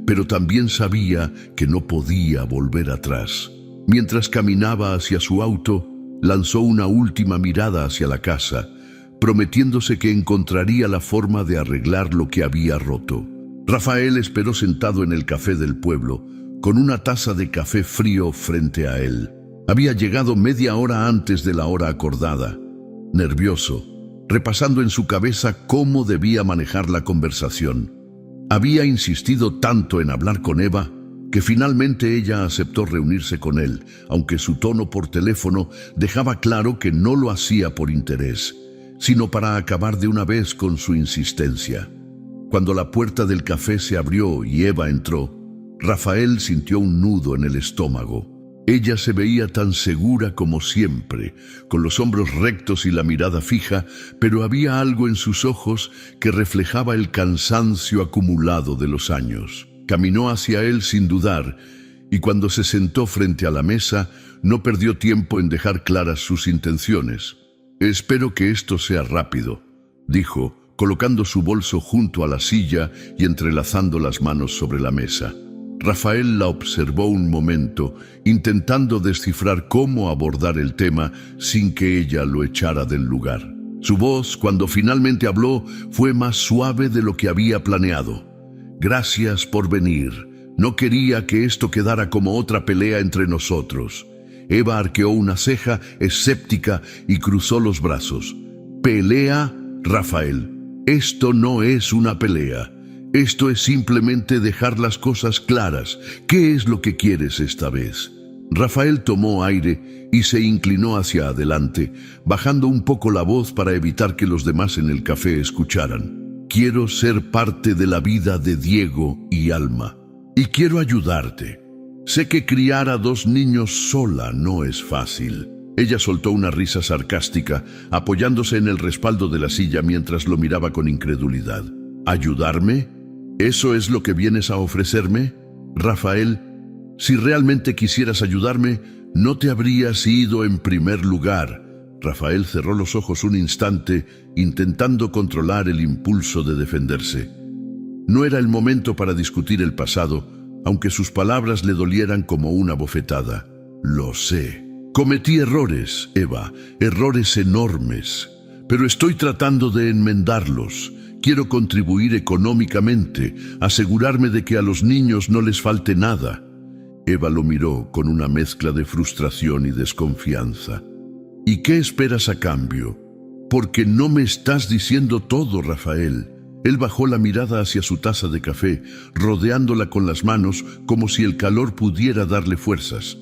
pero también sabía que no podía volver atrás. Mientras caminaba hacia su auto, lanzó una última mirada hacia la casa, prometiéndose que encontraría la forma de arreglar lo que había roto. Rafael esperó sentado en el café del pueblo, con una taza de café frío frente a él. Había llegado media hora antes de la hora acordada, nervioso, repasando en su cabeza cómo debía manejar la conversación. Había insistido tanto en hablar con Eva que finalmente ella aceptó reunirse con él, aunque su tono por teléfono dejaba claro que no lo hacía por interés, sino para acabar de una vez con su insistencia. Cuando la puerta del café se abrió y Eva entró, Rafael sintió un nudo en el estómago. Ella se veía tan segura como siempre, con los hombros rectos y la mirada fija, pero había algo en sus ojos que reflejaba el cansancio acumulado de los años. Caminó hacia él sin dudar, y cuando se sentó frente a la mesa, no perdió tiempo en dejar claras sus intenciones. «Espero que esto sea rápido», dijo, colocando su bolso junto a la silla y entrelazando las manos sobre la mesa. Rafael la observó un momento, intentando descifrar cómo abordar el tema sin que ella lo echara del lugar. Su voz, cuando finalmente habló, fue más suave de lo que había planeado. «Gracias por venir. No quería que esto quedara como otra pelea entre nosotros». Eva arqueó una ceja escéptica y cruzó los brazos. «¿Pelea, Rafael? Esto no es una pelea. Esto es simplemente dejar las cosas claras. ¿Qué es lo que quieres esta vez?» Rafael tomó aire y se inclinó hacia adelante, bajando un poco la voz para evitar que los demás en el café escucharan. «Quiero ser parte de la vida de Diego y Alma. Y quiero ayudarte. Sé que criar a 2 niños sola no es fácil». Ella soltó una risa sarcástica, apoyándose en el respaldo de la silla mientras lo miraba con incredulidad. «¿Ayudarme? ¿Eso es lo que vienes a ofrecerme? Rafael, si realmente quisieras ayudarme, no te habrías ido en primer lugar». Rafael cerró los ojos un instante, intentando controlar el impulso de defenderse. No era el momento para discutir el pasado, aunque sus palabras le dolieran como una bofetada. «Lo sé. Cometí errores, Eva, errores enormes, pero estoy tratando de enmendarlos. Quiero contribuir económicamente, asegurarme de que a los niños no les falte nada». Eva lo miró con una mezcla de frustración y desconfianza. «¿Y qué esperas a cambio? Porque no me estás diciendo todo, Rafael». Él bajó la mirada hacia su taza de café, rodeándola con las manos como si el calor pudiera darle fuerzas.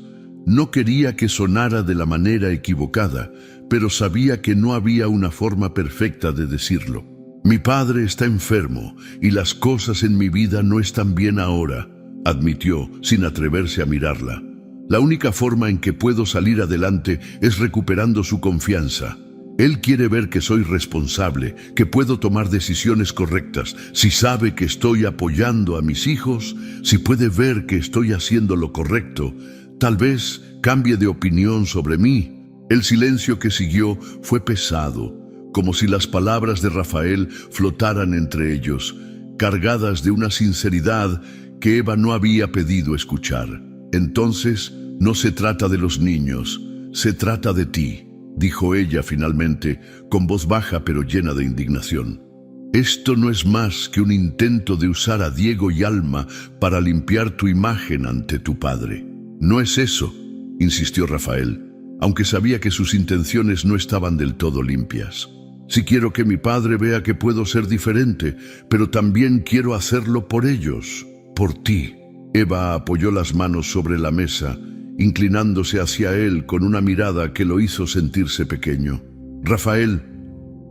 No quería que sonara de la manera equivocada, pero sabía que no había una forma perfecta de decirlo. «Mi padre está enfermo y las cosas en mi vida no están bien ahora», admitió, sin atreverse a mirarla. «La única forma en que puedo salir adelante es recuperando su confianza. Él quiere ver que soy responsable, que puedo tomar decisiones correctas. Si sabe que estoy apoyando a mis hijos, si puede ver que estoy haciendo lo correcto, tal vez cambie de opinión sobre mí». El silencio que siguió fue pesado, como si las palabras de Rafael flotaran entre ellos, cargadas de una sinceridad que Eva no había pedido escuchar. «Entonces, no se trata de los niños, se trata de ti», dijo ella finalmente, con voz baja pero llena de indignación. «Esto no es más que un intento de usar a Diego y Alma para limpiar tu imagen ante tu padre». «No es eso», insistió Rafael, aunque sabía que sus intenciones no estaban del todo limpias. «Sí quiero que mi padre vea que puedo ser diferente, pero también quiero hacerlo por ellos, por ti». Eva apoyó las manos sobre la mesa, inclinándose hacia él con una mirada que lo hizo sentirse pequeño. «Rafael,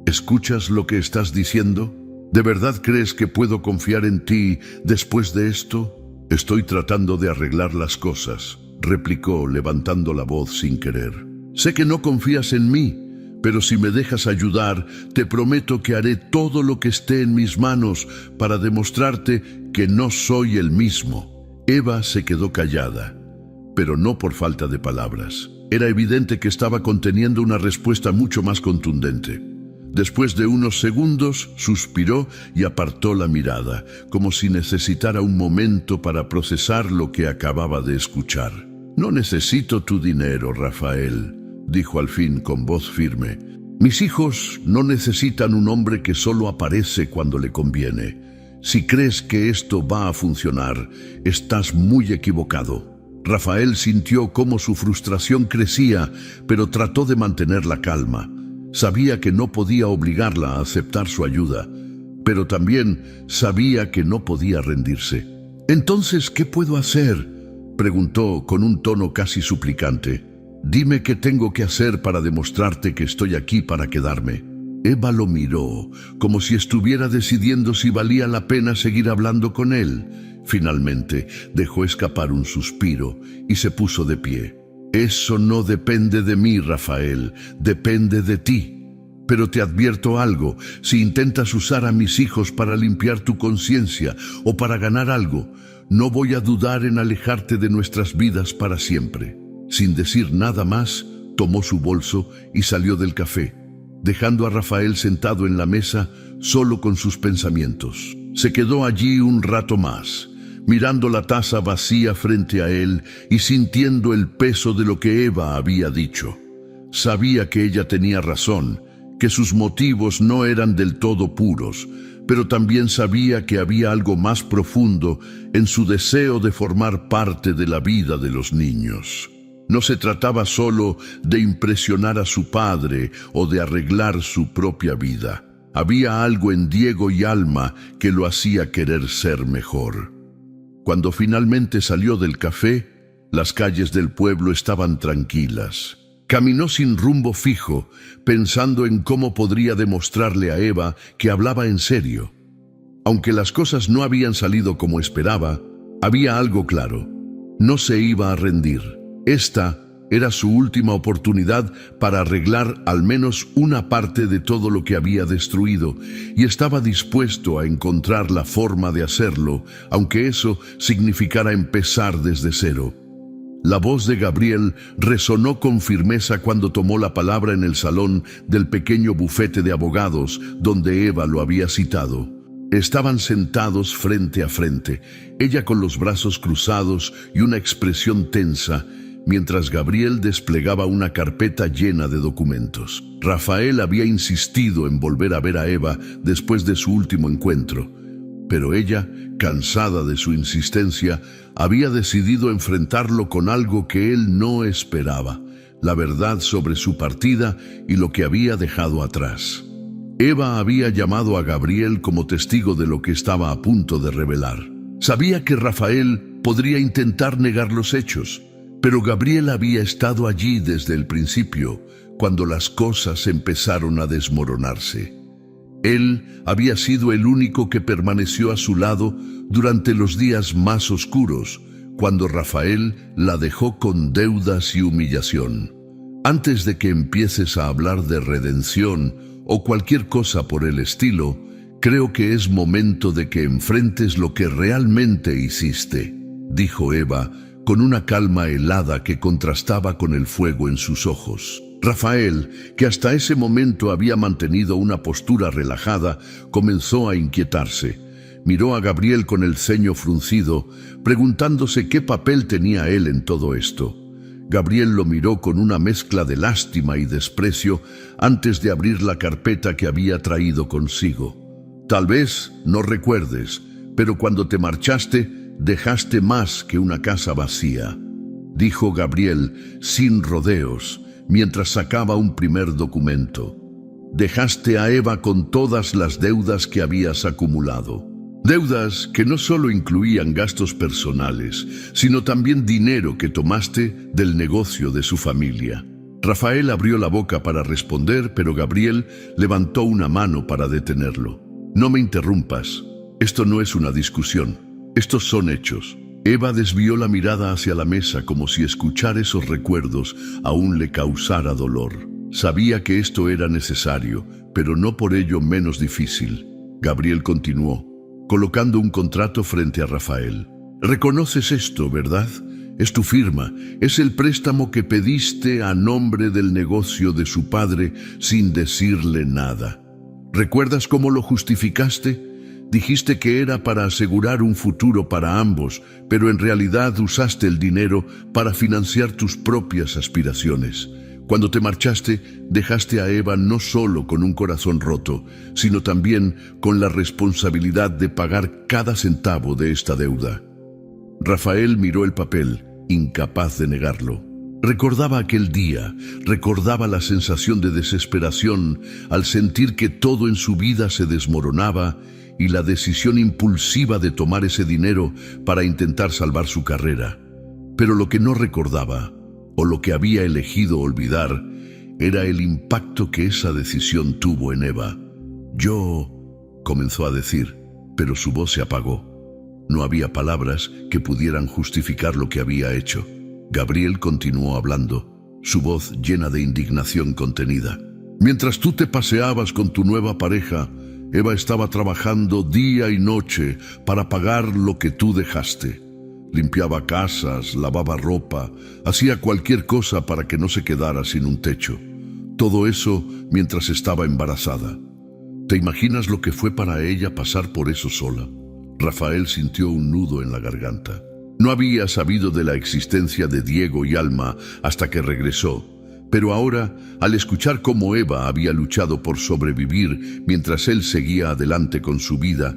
¿escuchas lo que estás diciendo? ¿De verdad crees que puedo confiar en ti después de esto?» «Estoy tratando de arreglar las cosas», replicó levantando la voz sin querer. «Sé que no confías en mí, Pero si me dejas ayudar, te prometo que haré todo lo que esté en mis manos para demostrarte que no soy el mismo. Eva se quedó callada, pero no por falta de palabras. Era evidente que estaba conteniendo una respuesta mucho más contundente. Después de unos segundos, suspiró y apartó la mirada, como si necesitara un momento para procesar lo que acababa de escuchar. «No necesito tu dinero, Rafael», dijo al fin con voz firme. «Mis hijos no necesitan un hombre que solo aparece cuando le conviene. Si crees que esto va a funcionar, estás muy equivocado». Rafael sintió cómo su frustración crecía, pero trató de mantener la calma. Sabía que no podía obligarla a aceptar su ayuda, pero también sabía que no podía rendirse. «Entonces, ¿qué puedo hacer?», preguntó con un tono casi suplicante. «Dime qué tengo que hacer para demostrarte que estoy aquí para quedarme». Eva lo miró, como si estuviera decidiendo si valía la pena seguir hablando con él. Finalmente, dejó escapar un suspiro y se puso de pie. «Eso no depende de mí, Rafael, depende de ti. Pero te advierto algo, si intentas usar a mis hijos para limpiar tu conciencia o para ganar algo, no voy a dudar en alejarte de nuestras vidas para siempre». Sin decir nada más, tomó su bolso y salió del café, dejando a Rafael sentado en la mesa solo con sus pensamientos. Se quedó allí un rato más, mirando la taza vacía frente a él y sintiendo el peso de lo que Eva había dicho. Sabía que ella tenía razón, que sus motivos no eran del todo puros, pero también sabía que había algo más profundo en su deseo de formar parte de la vida de los niños. No se trataba solo de impresionar a su padre o de arreglar su propia vida. Había algo en Diego y Alma que lo hacía querer ser mejor. Cuando finalmente salió del café, las calles del pueblo estaban tranquilas. Caminó sin rumbo fijo, pensando en cómo podría demostrarle a Eva que hablaba en serio. Aunque las cosas no habían salido como esperaba, había algo claro: no se iba a rendir. Esta era su última oportunidad para arreglar al menos una parte de todo lo que había destruido, y estaba dispuesto a encontrar la forma de hacerlo, aunque eso significara empezar desde cero. La voz de Gabriel resonó con firmeza cuando tomó la palabra en el salón del pequeño bufete de abogados donde Eva lo había citado. Estaban sentados frente a frente, ella con los brazos cruzados y una expresión tensa, mientras Gabriel desplegaba una carpeta llena de documentos. Rafael había insistido en volver a ver a Eva después de su último encuentro, pero ella, cansada de su insistencia, había decidido enfrentarlo con algo que él no esperaba: la verdad sobre su partida y lo que había dejado atrás. Eva había llamado a Gabriel como testigo de lo que estaba a punto de revelar. Sabía que Rafael podría intentar negar los hechos, pero Gabriel había estado allí desde el principio, cuando las cosas empezaron a desmoronarse. Él había sido el único que permaneció a su lado durante los días más oscuros, cuando Rafael la dejó con deudas y humillación. Antes de que empieces a hablar de redención o cualquier cosa por el estilo, creo que es momento de que enfrentes lo que realmente hiciste, dijo Eva, con una calma helada que contrastaba con el fuego en sus ojos. Rafael, que hasta ese momento había mantenido una postura relajada, comenzó a inquietarse. Miró a Gabriel con el ceño fruncido, preguntándose qué papel tenía él en todo esto. Gabriel lo miró con una mezcla de lástima y desprecio antes de abrir la carpeta que había traído consigo. «Tal vez no recuerdes, pero cuando te marchaste, dejaste más que una casa vacía», dijo Gabriel sin rodeos, mientras sacaba un primer documento. «Dejaste a Eva con todas las deudas que habías acumulado. Deudas que no solo incluían gastos personales, sino también dinero que tomaste del negocio de su familia». Rafael abrió la boca para responder, pero Gabriel levantó una mano para detenerlo. «No me interrumpas. Esto no es una discusión. Estos son hechos». Eva desvió la mirada hacia la mesa como si escuchar esos recuerdos aún le causara dolor. Sabía que esto era necesario, pero no por ello menos difícil. Gabriel continuó, colocando un contrato frente a Rafael. Reconoces esto, ¿verdad? Es tu firma, es el préstamo que pediste a nombre del negocio de su padre sin decirle nada. ¿Recuerdas cómo lo justificaste? Dijiste que era para asegurar un futuro para ambos, pero en realidad usaste el dinero para financiar tus propias aspiraciones. Cuando te marchaste, dejaste a Eva no solo con un corazón roto, sino también con la responsabilidad de pagar cada centavo de esta deuda. Rafael miró el papel, incapaz de negarlo. Recordaba aquel día, recordaba la sensación de desesperación al sentir que todo en su vida se desmoronaba y la decisión impulsiva de tomar ese dinero para intentar salvar su carrera. Pero lo que no recordaba, o lo que había elegido olvidar, era el impacto que esa decisión tuvo en Eva. Yo, comenzó a decir, pero su voz se apagó. No había palabras que pudieran justificar lo que había hecho. Gabriel continuó hablando, su voz llena de indignación contenida. Mientras tú te paseabas con tu nueva pareja, Eva estaba trabajando día y noche para pagar lo que tú dejaste. Limpiaba casas, lavaba ropa, hacía cualquier cosa para que no se quedara sin un techo. Todo eso mientras estaba embarazada. ¿Te imaginas lo que fue para ella pasar por eso sola? Rafael sintió un nudo en la garganta. No había sabido de la existencia de Diego y Alma hasta que regresó, pero ahora, al escuchar cómo Eva había luchado por sobrevivir mientras él seguía adelante con su vida,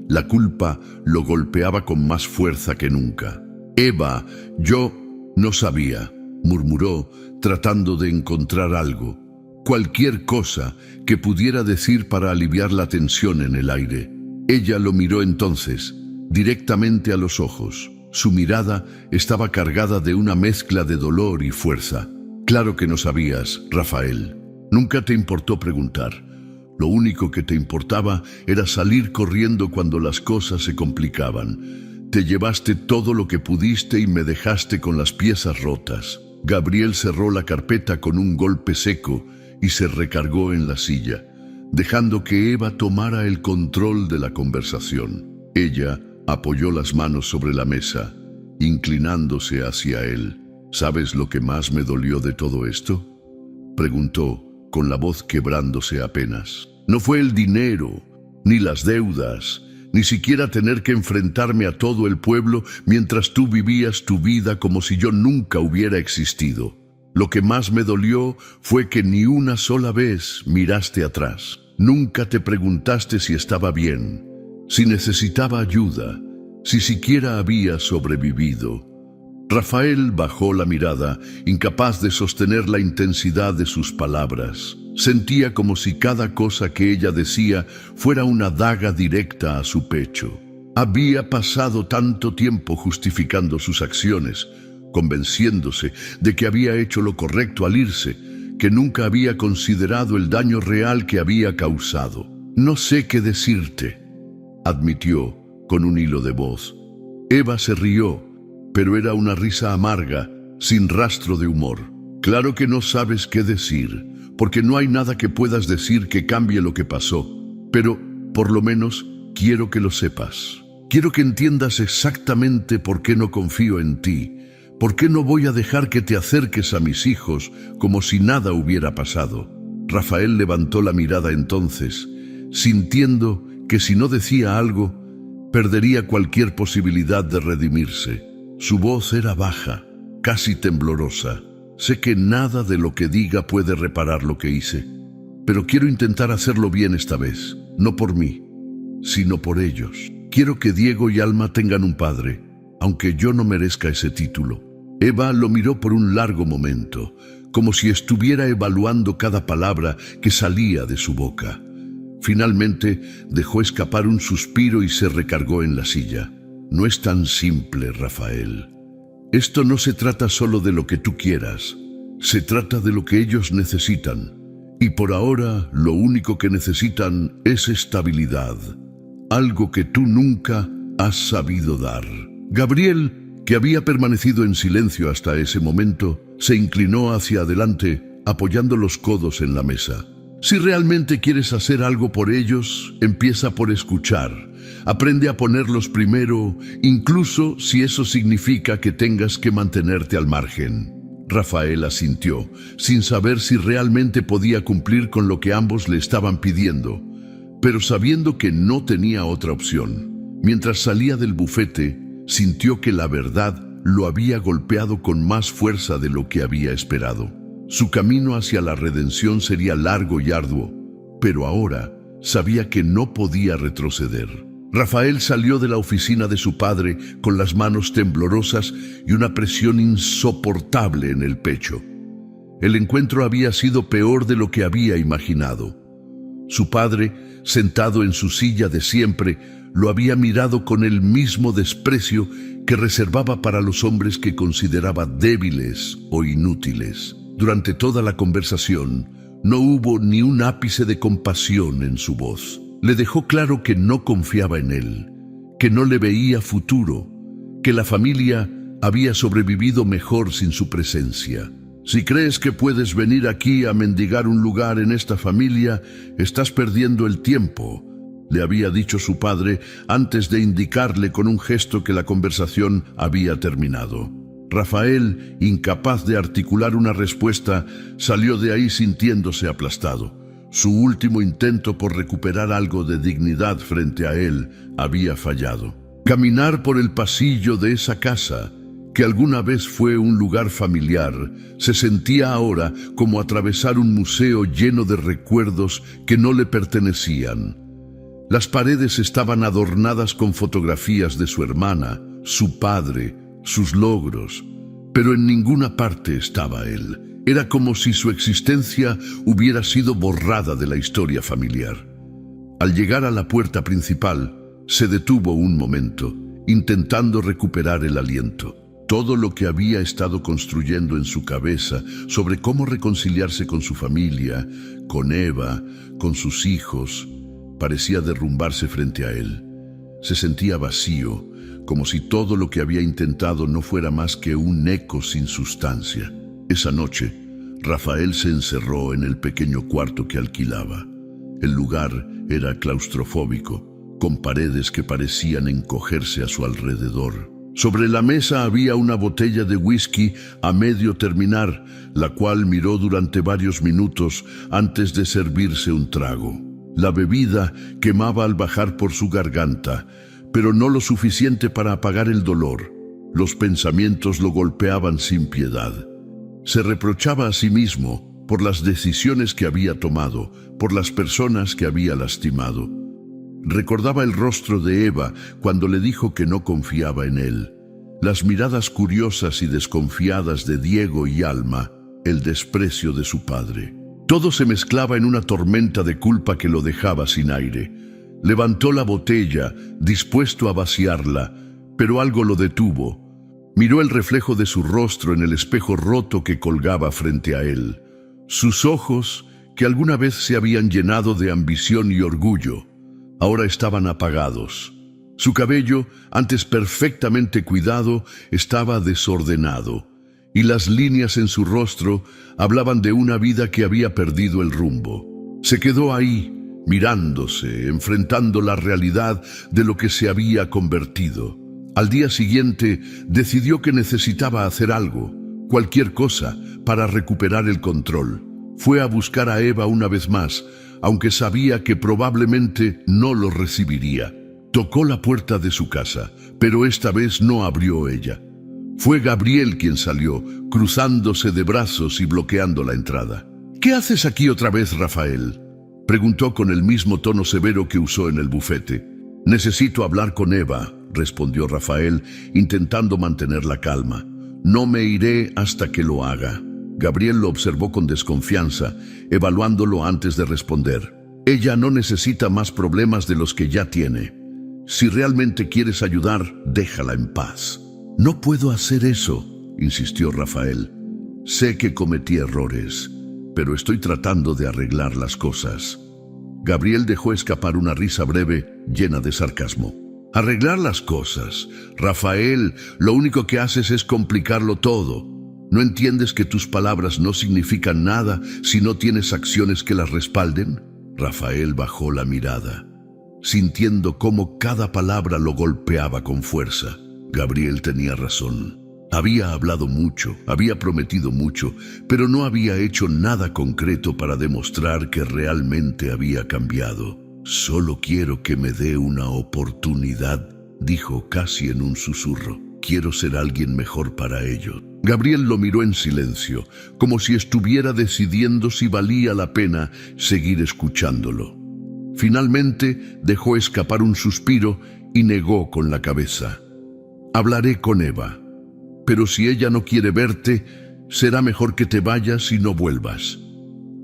la culpa lo golpeaba con más fuerza que nunca. Eva, yo no sabía, murmuró, tratando de encontrar algo, cualquier cosa que pudiera decir para aliviar la tensión en el aire. Ella lo miró entonces, directamente a los ojos. Su mirada estaba cargada de una mezcla de dolor y fuerza. Claro que no sabías, Rafael. Nunca te importó preguntar. Lo único que te importaba era salir corriendo cuando las cosas se complicaban. Te llevaste todo lo que pudiste y me dejaste con las piezas rotas. Gabriel cerró la carpeta con un golpe seco y se recargó en la silla, dejando que Eva tomara el control de la conversación. Ella apoyó las manos sobre la mesa, inclinándose hacia él. ¿Sabes lo que más me dolió de todo esto?, preguntó, con la voz quebrándose apenas. No fue el dinero, ni las deudas, ni siquiera tener que enfrentarme a todo el pueblo mientras tú vivías tu vida como si yo nunca hubiera existido. Lo que más me dolió fue que ni una sola vez miraste atrás. Nunca te preguntaste si estaba bien, si necesitaba ayuda, si siquiera había sobrevivido. Rafael bajó la mirada, incapaz de sostener la intensidad de sus palabras. Sentía como si cada cosa que ella decía fuera una daga directa a su pecho. Había pasado tanto tiempo justificando sus acciones, convenciéndose de que había hecho lo correcto al irse, que nunca había considerado el daño real que había causado. No sé qué decirte, admitió con un hilo de voz. Eva se rió, pero era una risa amarga, sin rastro de humor. Claro que no sabes qué decir, porque no hay nada que puedas decir que cambie lo que pasó, pero, por lo menos, quiero que lo sepas. Quiero que entiendas exactamente por qué no confío en ti, por qué no voy a dejar que te acerques a mis hijos como si nada hubiera pasado. Rafael levantó la mirada entonces, sintiendo que si no decía algo, perdería cualquier posibilidad de redimirse. Su voz era baja, casi temblorosa. Sé que nada de lo que diga puede reparar lo que hice, pero quiero intentar hacerlo bien esta vez, no por mí, sino por ellos. Quiero que Diego y Alma tengan un padre, aunque yo no merezca ese título. Eva lo miró por un largo momento, como si estuviera evaluando cada palabra que salía de su boca. Finalmente dejó escapar un suspiro y se recargó en la silla. No es tan simple, Rafael. Esto no se trata solo de lo que tú quieras, se trata de lo que ellos necesitan. Y por ahora, lo único que necesitan es estabilidad, algo que tú nunca has sabido dar. Gabriel, que había permanecido en silencio hasta ese momento, se inclinó hacia adelante, apoyando los codos en la mesa. Si realmente quieres hacer algo por ellos, empieza por escuchar. Aprende a ponerlos primero, incluso si eso significa que tengas que mantenerte al margen. Rafael asintió, sin saber si realmente podía cumplir con lo que ambos le estaban pidiendo, pero sabiendo que no tenía otra opción. Mientras salía del bufete, sintió que la verdad lo había golpeado con más fuerza de lo que había esperado. Su camino hacia la redención sería largo y arduo, pero ahora sabía que no podía retroceder. Rafael salió de la oficina de su padre con las manos temblorosas y una presión insoportable en el pecho. El encuentro había sido peor de lo que había imaginado. Su padre, sentado en su silla de siempre, lo había mirado con el mismo desprecio que reservaba para los hombres que consideraba débiles o inútiles. Durante toda la conversación, no hubo ni un ápice de compasión en su voz. Le dejó claro que no confiaba en él, que no le veía futuro, que la familia había sobrevivido mejor sin su presencia. Si crees que puedes venir aquí a mendigar un lugar en esta familia, estás perdiendo el tiempo, le había dicho su padre antes de indicarle con un gesto que la conversación había terminado. Rafael, incapaz de articular una respuesta, salió de ahí sintiéndose aplastado. Su último intento por recuperar algo de dignidad frente a él había fallado. Caminar por el pasillo de esa casa, que alguna vez fue un lugar familiar, se sentía ahora como atravesar un museo lleno de recuerdos que no le pertenecían. Las paredes estaban adornadas con fotografías de su hermana, su padre, sus logros, pero en ninguna parte estaba él. Era como si su existencia hubiera sido borrada de la historia familiar. Al llegar a la puerta principal, se detuvo un momento, intentando recuperar el aliento. Todo lo que había estado construyendo en su cabeza sobre cómo reconciliarse con su familia, con Eva, con sus hijos, parecía derrumbarse frente a él. Se sentía vacío, como si todo lo que había intentado no fuera más que un eco sin sustancia. Esa noche, Rafael se encerró en el pequeño cuarto que alquilaba. El lugar era claustrofóbico, con paredes que parecían encogerse a su alrededor. Sobre la mesa había una botella de whisky a medio terminar, la cual miró durante varios minutos antes de servirse un trago. La bebida quemaba al bajar por su garganta, pero no lo suficiente para apagar el dolor. Los pensamientos lo golpeaban sin piedad. Se reprochaba a sí mismo por las decisiones que había tomado, por las personas que había lastimado. Recordaba el rostro de Eva cuando le dijo que no confiaba en él, las miradas curiosas y desconfiadas de Diego y Alma, el desprecio de su padre. Todo se mezclaba en una tormenta de culpa que lo dejaba sin aire. Levantó la botella, dispuesto a vaciarla, pero algo lo detuvo. Miró el reflejo de su rostro en el espejo roto que colgaba frente a él. Sus ojos, que alguna vez se habían llenado de ambición y orgullo, ahora estaban apagados. Su cabello, antes perfectamente cuidado, estaba desordenado, y las líneas en su rostro hablaban de una vida que había perdido el rumbo. Se quedó ahí, mirándose, enfrentando la realidad de lo que se había convertido. Al día siguiente, decidió que necesitaba hacer algo, cualquier cosa, para recuperar el control. Fue a buscar a Eva una vez más, aunque sabía que probablemente no lo recibiría. Tocó la puerta de su casa, pero esta vez no abrió ella. Fue Gabriel quien salió, cruzándose de brazos y bloqueando la entrada. «¿Qué haces aquí otra vez, Rafael?», preguntó con el mismo tono severo que usó en el bufete. «Necesito hablar con Eva», respondió Rafael, intentando mantener la calma. «No me iré hasta que lo haga». Gabriel lo observó con desconfianza, evaluándolo antes de responder. «Ella no necesita más problemas de los que ya tiene. Si realmente quieres ayudar, déjala en paz». «No puedo hacer eso», insistió Rafael. «Sé que cometí errores, pero estoy tratando de arreglar las cosas». Gabriel dejó escapar una risa breve, llena de sarcasmo. «Arreglar las cosas. Rafael, lo único que haces es complicarlo todo. ¿No entiendes que tus palabras no significan nada si no tienes acciones que las respalden? Rafael bajó la mirada, sintiendo cómo cada palabra lo golpeaba con fuerza. Gabriel tenía razón. Había hablado mucho, había prometido mucho, pero no había hecho nada concreto para demostrar que realmente había cambiado. Solo quiero que me dé una oportunidad, dijo casi en un susurro. Quiero ser alguien mejor para ellos. Gabriel lo miró en silencio, como si estuviera decidiendo si valía la pena seguir escuchándolo. Finalmente dejó escapar un suspiro y negó con la cabeza. Hablaré con Eva, pero si ella no quiere verte, será mejor que te vayas y no vuelvas.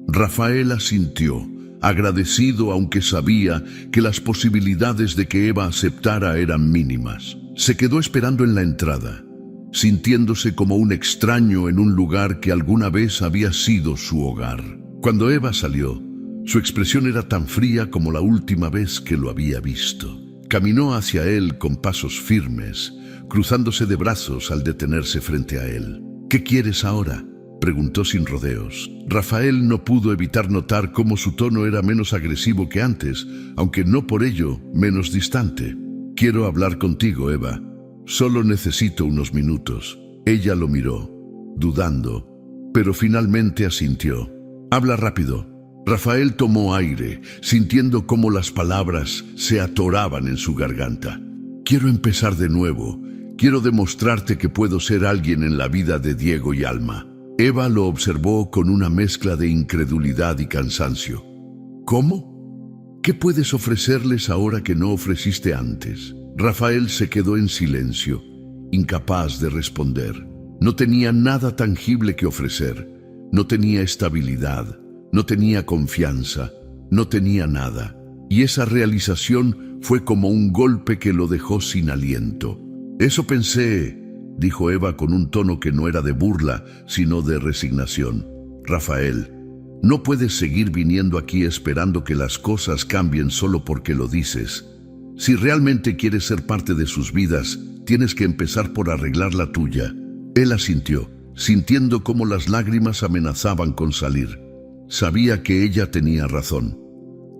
Rafael asintió, agradecido aunque sabía que las posibilidades de que Eva aceptara eran mínimas. Se quedó esperando en la entrada, sintiéndose como un extraño en un lugar que alguna vez había sido su hogar. Cuando Eva salió, su expresión era tan fría como la última vez que lo había visto. Caminó hacia él con pasos firmes, cruzándose de brazos al detenerse frente a él. ¿Qué quieres ahora?, preguntó sin rodeos. Rafael no pudo evitar notar cómo su tono era menos agresivo que antes, aunque no por ello menos distante. Quiero hablar contigo, Eva. Solo necesito unos minutos. Ella lo miró, dudando, pero finalmente asintió. Habla rápido. Rafael tomó aire, sintiendo cómo las palabras se atoraban en su garganta. Quiero empezar de nuevo. Quiero demostrarte que puedo ser alguien en la vida de Diego y Alma. Eva lo observó con una mezcla de incredulidad y cansancio. ¿Cómo? ¿Qué puedes ofrecerles ahora que no ofreciste antes? Rafael se quedó en silencio, incapaz de responder. No tenía nada tangible que ofrecer. No tenía estabilidad, no tenía confianza, no tenía nada. Y esa realización fue como un golpe que lo dejó sin aliento. Eso pensé, dijo Eva con un tono que no era de burla, sino de resignación. Rafael, no puedes seguir viniendo aquí esperando que las cosas cambien solo porque lo dices. Si realmente quieres ser parte de sus vidas, tienes que empezar por arreglar la tuya. Él asintió, sintiendo cómo las lágrimas amenazaban con salir. Sabía que ella tenía razón.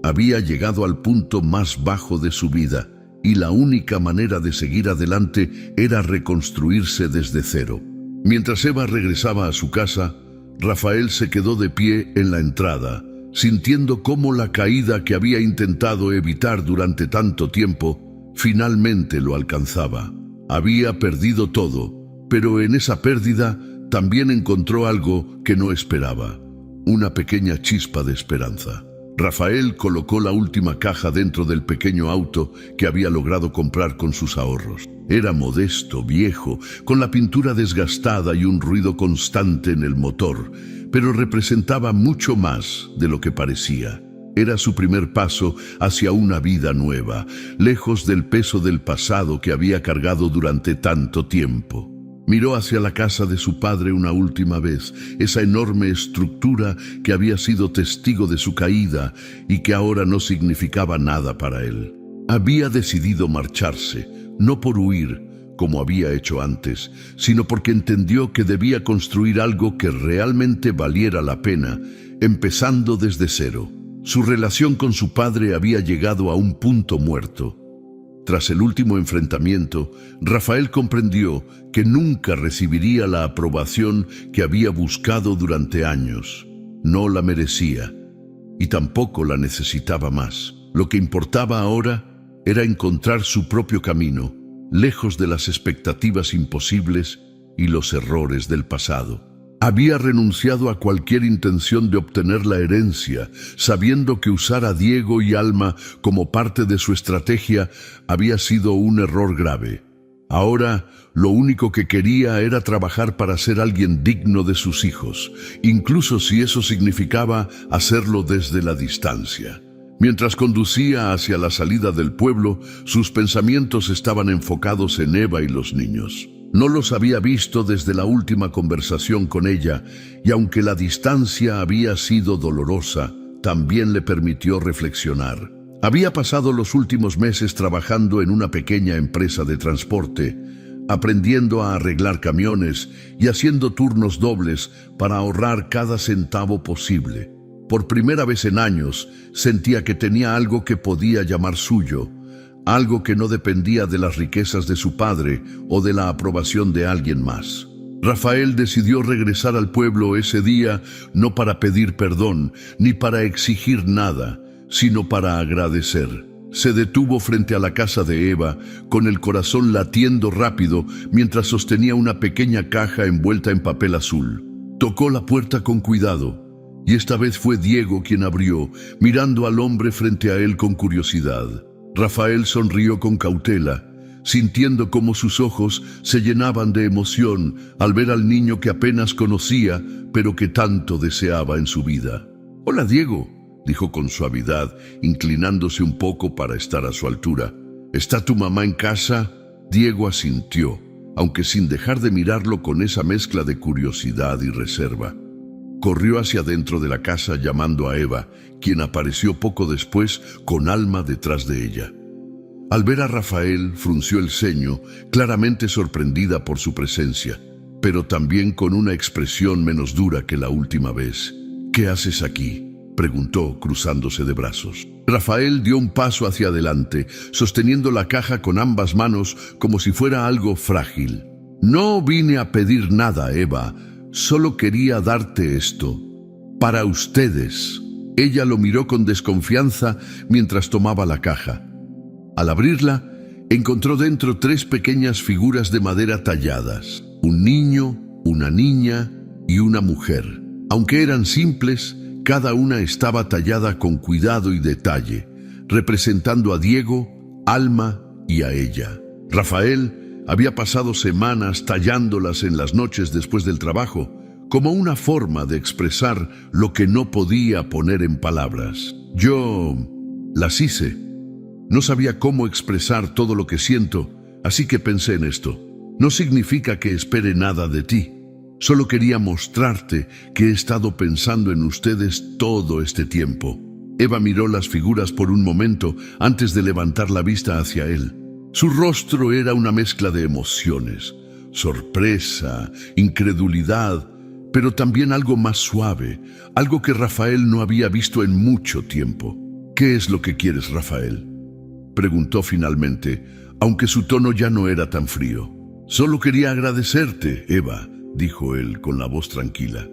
Había llegado al punto más bajo de su vida, y la única manera de seguir adelante era reconstruirse desde cero. Mientras Eva regresaba a su casa, Rafael se quedó de pie en la entrada, sintiendo cómo la caída que había intentado evitar durante tanto tiempo finalmente lo alcanzaba. Había perdido todo, pero en esa pérdida también encontró algo que no esperaba, una pequeña chispa de esperanza. Rafael colocó la última caja dentro del pequeño auto que había logrado comprar con sus ahorros. Era modesto, viejo, con la pintura desgastada y un ruido constante en el motor, pero representaba mucho más de lo que parecía. Era su primer paso hacia una vida nueva, lejos del peso del pasado que había cargado durante tanto tiempo. Miró hacia la casa de su padre una última vez, esa enorme estructura que había sido testigo de su caída y que ahora no significaba nada para él. Había decidido marcharse, no por huir, como había hecho antes, sino porque entendió que debía construir algo que realmente valiera la pena, empezando desde cero. Su relación con su padre había llegado a un punto muerto. Tras el último enfrentamiento, Rafael comprendió que nunca recibiría la aprobación que había buscado durante años. No la merecía, y tampoco la necesitaba más. Lo que importaba ahora era encontrar su propio camino, lejos de las expectativas imposibles y los errores del pasado. Había renunciado a cualquier intención de obtener la herencia, sabiendo que usar a Diego y Alma como parte de su estrategia había sido un error grave. Ahora, lo único que quería era trabajar para ser alguien digno de sus hijos, incluso si eso significaba hacerlo desde la distancia. Mientras conducía hacia la salida del pueblo, sus pensamientos estaban enfocados en Eva y los niños. No los había visto desde la última conversación con ella, y aunque la distancia había sido dolorosa, también le permitió reflexionar. Había pasado los últimos meses trabajando en una pequeña empresa de transporte, aprendiendo a arreglar camiones y haciendo turnos dobles para ahorrar cada centavo posible. Por primera vez en años, sentía que tenía algo que podía llamar suyo, algo que no dependía de las riquezas de su padre o de la aprobación de alguien más. Rafael decidió regresar al pueblo ese día no para pedir perdón ni para exigir nada, sino para agradecer. Se detuvo frente a la casa de Eva, con el corazón latiendo rápido mientras sostenía una pequeña caja envuelta en papel azul. Tocó la puerta con cuidado, y esta vez fue Diego quien abrió, mirando al hombre frente a él con curiosidad. Rafael sonrió con cautela, sintiendo cómo sus ojos se llenaban de emoción al ver al niño que apenas conocía, pero que tanto deseaba en su vida. «Hola, Diego», dijo con suavidad, inclinándose un poco para estar a su altura. «¿Está tu mamá en casa?» Diego asintió, aunque sin dejar de mirarlo con esa mezcla de curiosidad y reserva. Corrió hacia dentro de la casa llamando a Eva, quien apareció poco después con Alma detrás de ella. Al ver a Rafael, frunció el ceño, claramente sorprendida por su presencia, pero también con una expresión menos dura que la última vez. «¿Qué haces aquí?», preguntó, cruzándose de brazos. Rafael dio un paso hacia adelante, sosteniendo la caja con ambas manos como si fuera algo frágil. «No vine a pedir nada, Eva. Solo quería darte esto. Para ustedes». Ella lo miró con desconfianza mientras tomaba la caja. Al abrirla, encontró dentro 3 pequeñas figuras de madera talladas: un niño, una niña y una mujer. Aunque eran simples, cada una estaba tallada con cuidado y detalle, representando a Diego, Alma y a ella. Rafael había pasado semanas tallándolas en las noches después del trabajo, como una forma de expresar lo que no podía poner en palabras. «Yo las hice. No sabía cómo expresar todo lo que siento, así que pensé en esto. No significa que espere nada de ti. Solo quería mostrarte que he estado pensando en ustedes todo este tiempo». Eva miró las figuras por un momento antes de levantar la vista hacia él. Su rostro era una mezcla de emociones: sorpresa, incredulidad, pero también algo más suave, algo que Rafael no había visto en mucho tiempo. «¿Qué es lo que quieres, Rafael?», preguntó finalmente, aunque su tono ya no era tan frío. «Solo quería agradecerte, Eva», dijo él con la voz tranquila,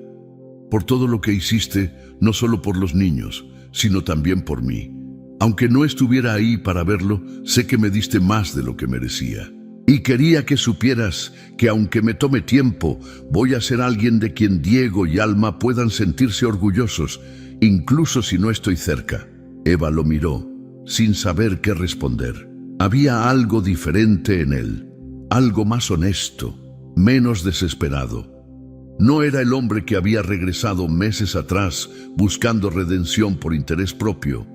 «por todo lo que hiciste, no solo por los niños, sino también por mí. Aunque no estuviera ahí para verlo, sé que me diste más de lo que merecía. Y quería que supieras que aunque me tome tiempo, voy a ser alguien de quien Diego y Alma puedan sentirse orgullosos, incluso si no estoy cerca». Eva lo miró, sin saber qué responder. Había algo diferente en él, algo más honesto, menos desesperado. No era el hombre que había regresado meses atrás buscando redención por interés propio.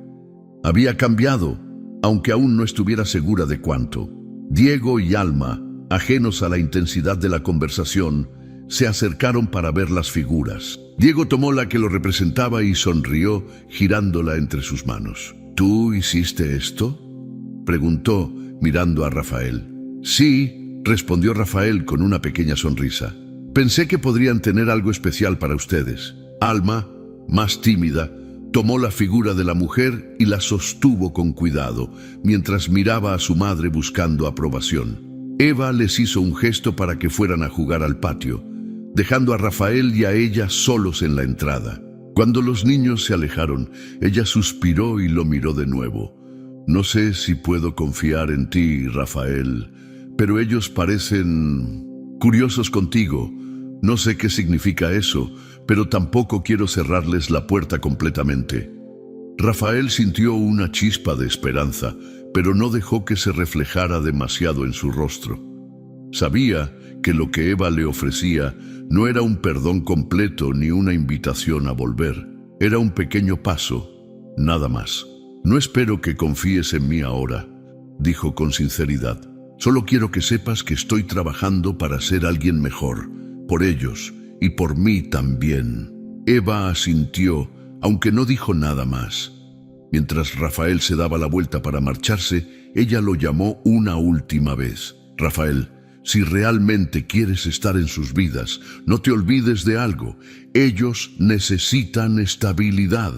Había cambiado, aunque aún no estuviera segura de cuánto. Diego y Alma, ajenos a la intensidad de la conversación, se acercaron para ver las figuras. Diego tomó la que lo representaba y sonrió, girándola entre sus manos. «¿Tú hiciste esto?», preguntó, mirando a Rafael. «Sí», respondió Rafael con una pequeña sonrisa. «Pensé que podrían tener algo especial para ustedes». Alma, más tímida, tomó la figura de la mujer y la sostuvo con cuidado, mientras miraba a su madre buscando aprobación. Eva les hizo un gesto para que fueran a jugar al patio, dejando a Rafael y a ella solos en la entrada. Cuando los niños se alejaron, ella suspiró y lo miró de nuevo. «No sé si puedo confiar en ti, Rafael, pero ellos parecen curiosos contigo. No sé qué significa eso, pero tampoco quiero cerrarles la puerta completamente». Rafael sintió una chispa de esperanza, pero no dejó que se reflejara demasiado en su rostro. Sabía que lo que Eva le ofrecía no era un perdón completo ni una invitación a volver. Era un pequeño paso, nada más. «No espero que confíes en mí ahora», dijo con sinceridad. «Solo quiero que sepas que estoy trabajando para ser alguien mejor, por ellos y por mí también». Eva asintió, aunque no dijo nada más. Mientras Rafael se daba la vuelta para marcharse, ella lo llamó una última vez. «Rafael, Si realmente quieres estar en sus vidas, no te olvides de algo. Ellos necesitan estabilidad.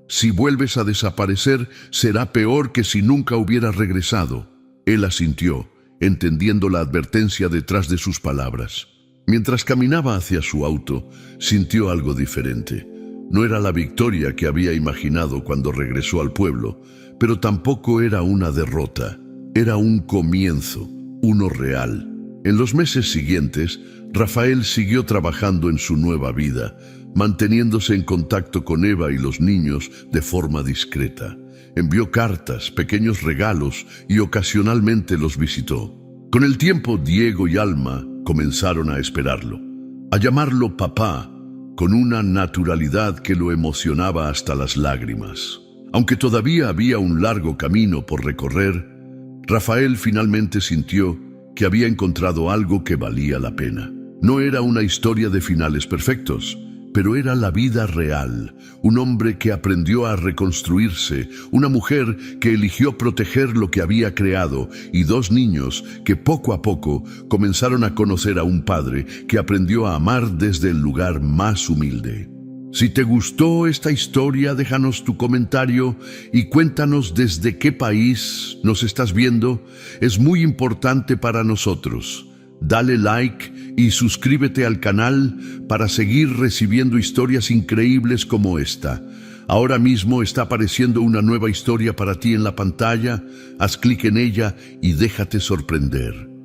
Si vuelves a desaparecer, será peor que si nunca hubieras regresado. Él asintió, entendiendo la advertencia detrás de sus palabras. Mientras caminaba hacia su auto, sintió algo diferente. No era la victoria que había imaginado cuando regresó al pueblo, pero tampoco era una derrota. Era un comienzo, uno real. En los meses siguientes, Rafael siguió trabajando en su nueva vida, manteniéndose en contacto con Eva y los niños de forma discreta. Envió cartas, pequeños regalos y ocasionalmente los visitó. Con el tiempo, Diego y Alma comenzaron a esperarlo, a llamarlo papá, con una naturalidad que lo emocionaba hasta las lágrimas. Aunque todavía había un largo camino por recorrer, Rafael finalmente sintió que había encontrado algo que valía la pena. No era una historia de finales perfectos, pero era la vida real, un hombre que aprendió a reconstruirse, una mujer que eligió proteger lo que había creado y dos niños que poco a poco comenzaron a conocer a un padre que aprendió a amar desde el lugar más humilde. Si te gustó esta historia, déjanos tu comentario y cuéntanos desde qué país nos estás viendo. Es muy importante para nosotros. Dale like y suscríbete al canal para seguir recibiendo historias increíbles como esta. Ahora mismo está apareciendo una nueva historia para ti en la pantalla. Haz clic en ella y déjate sorprender.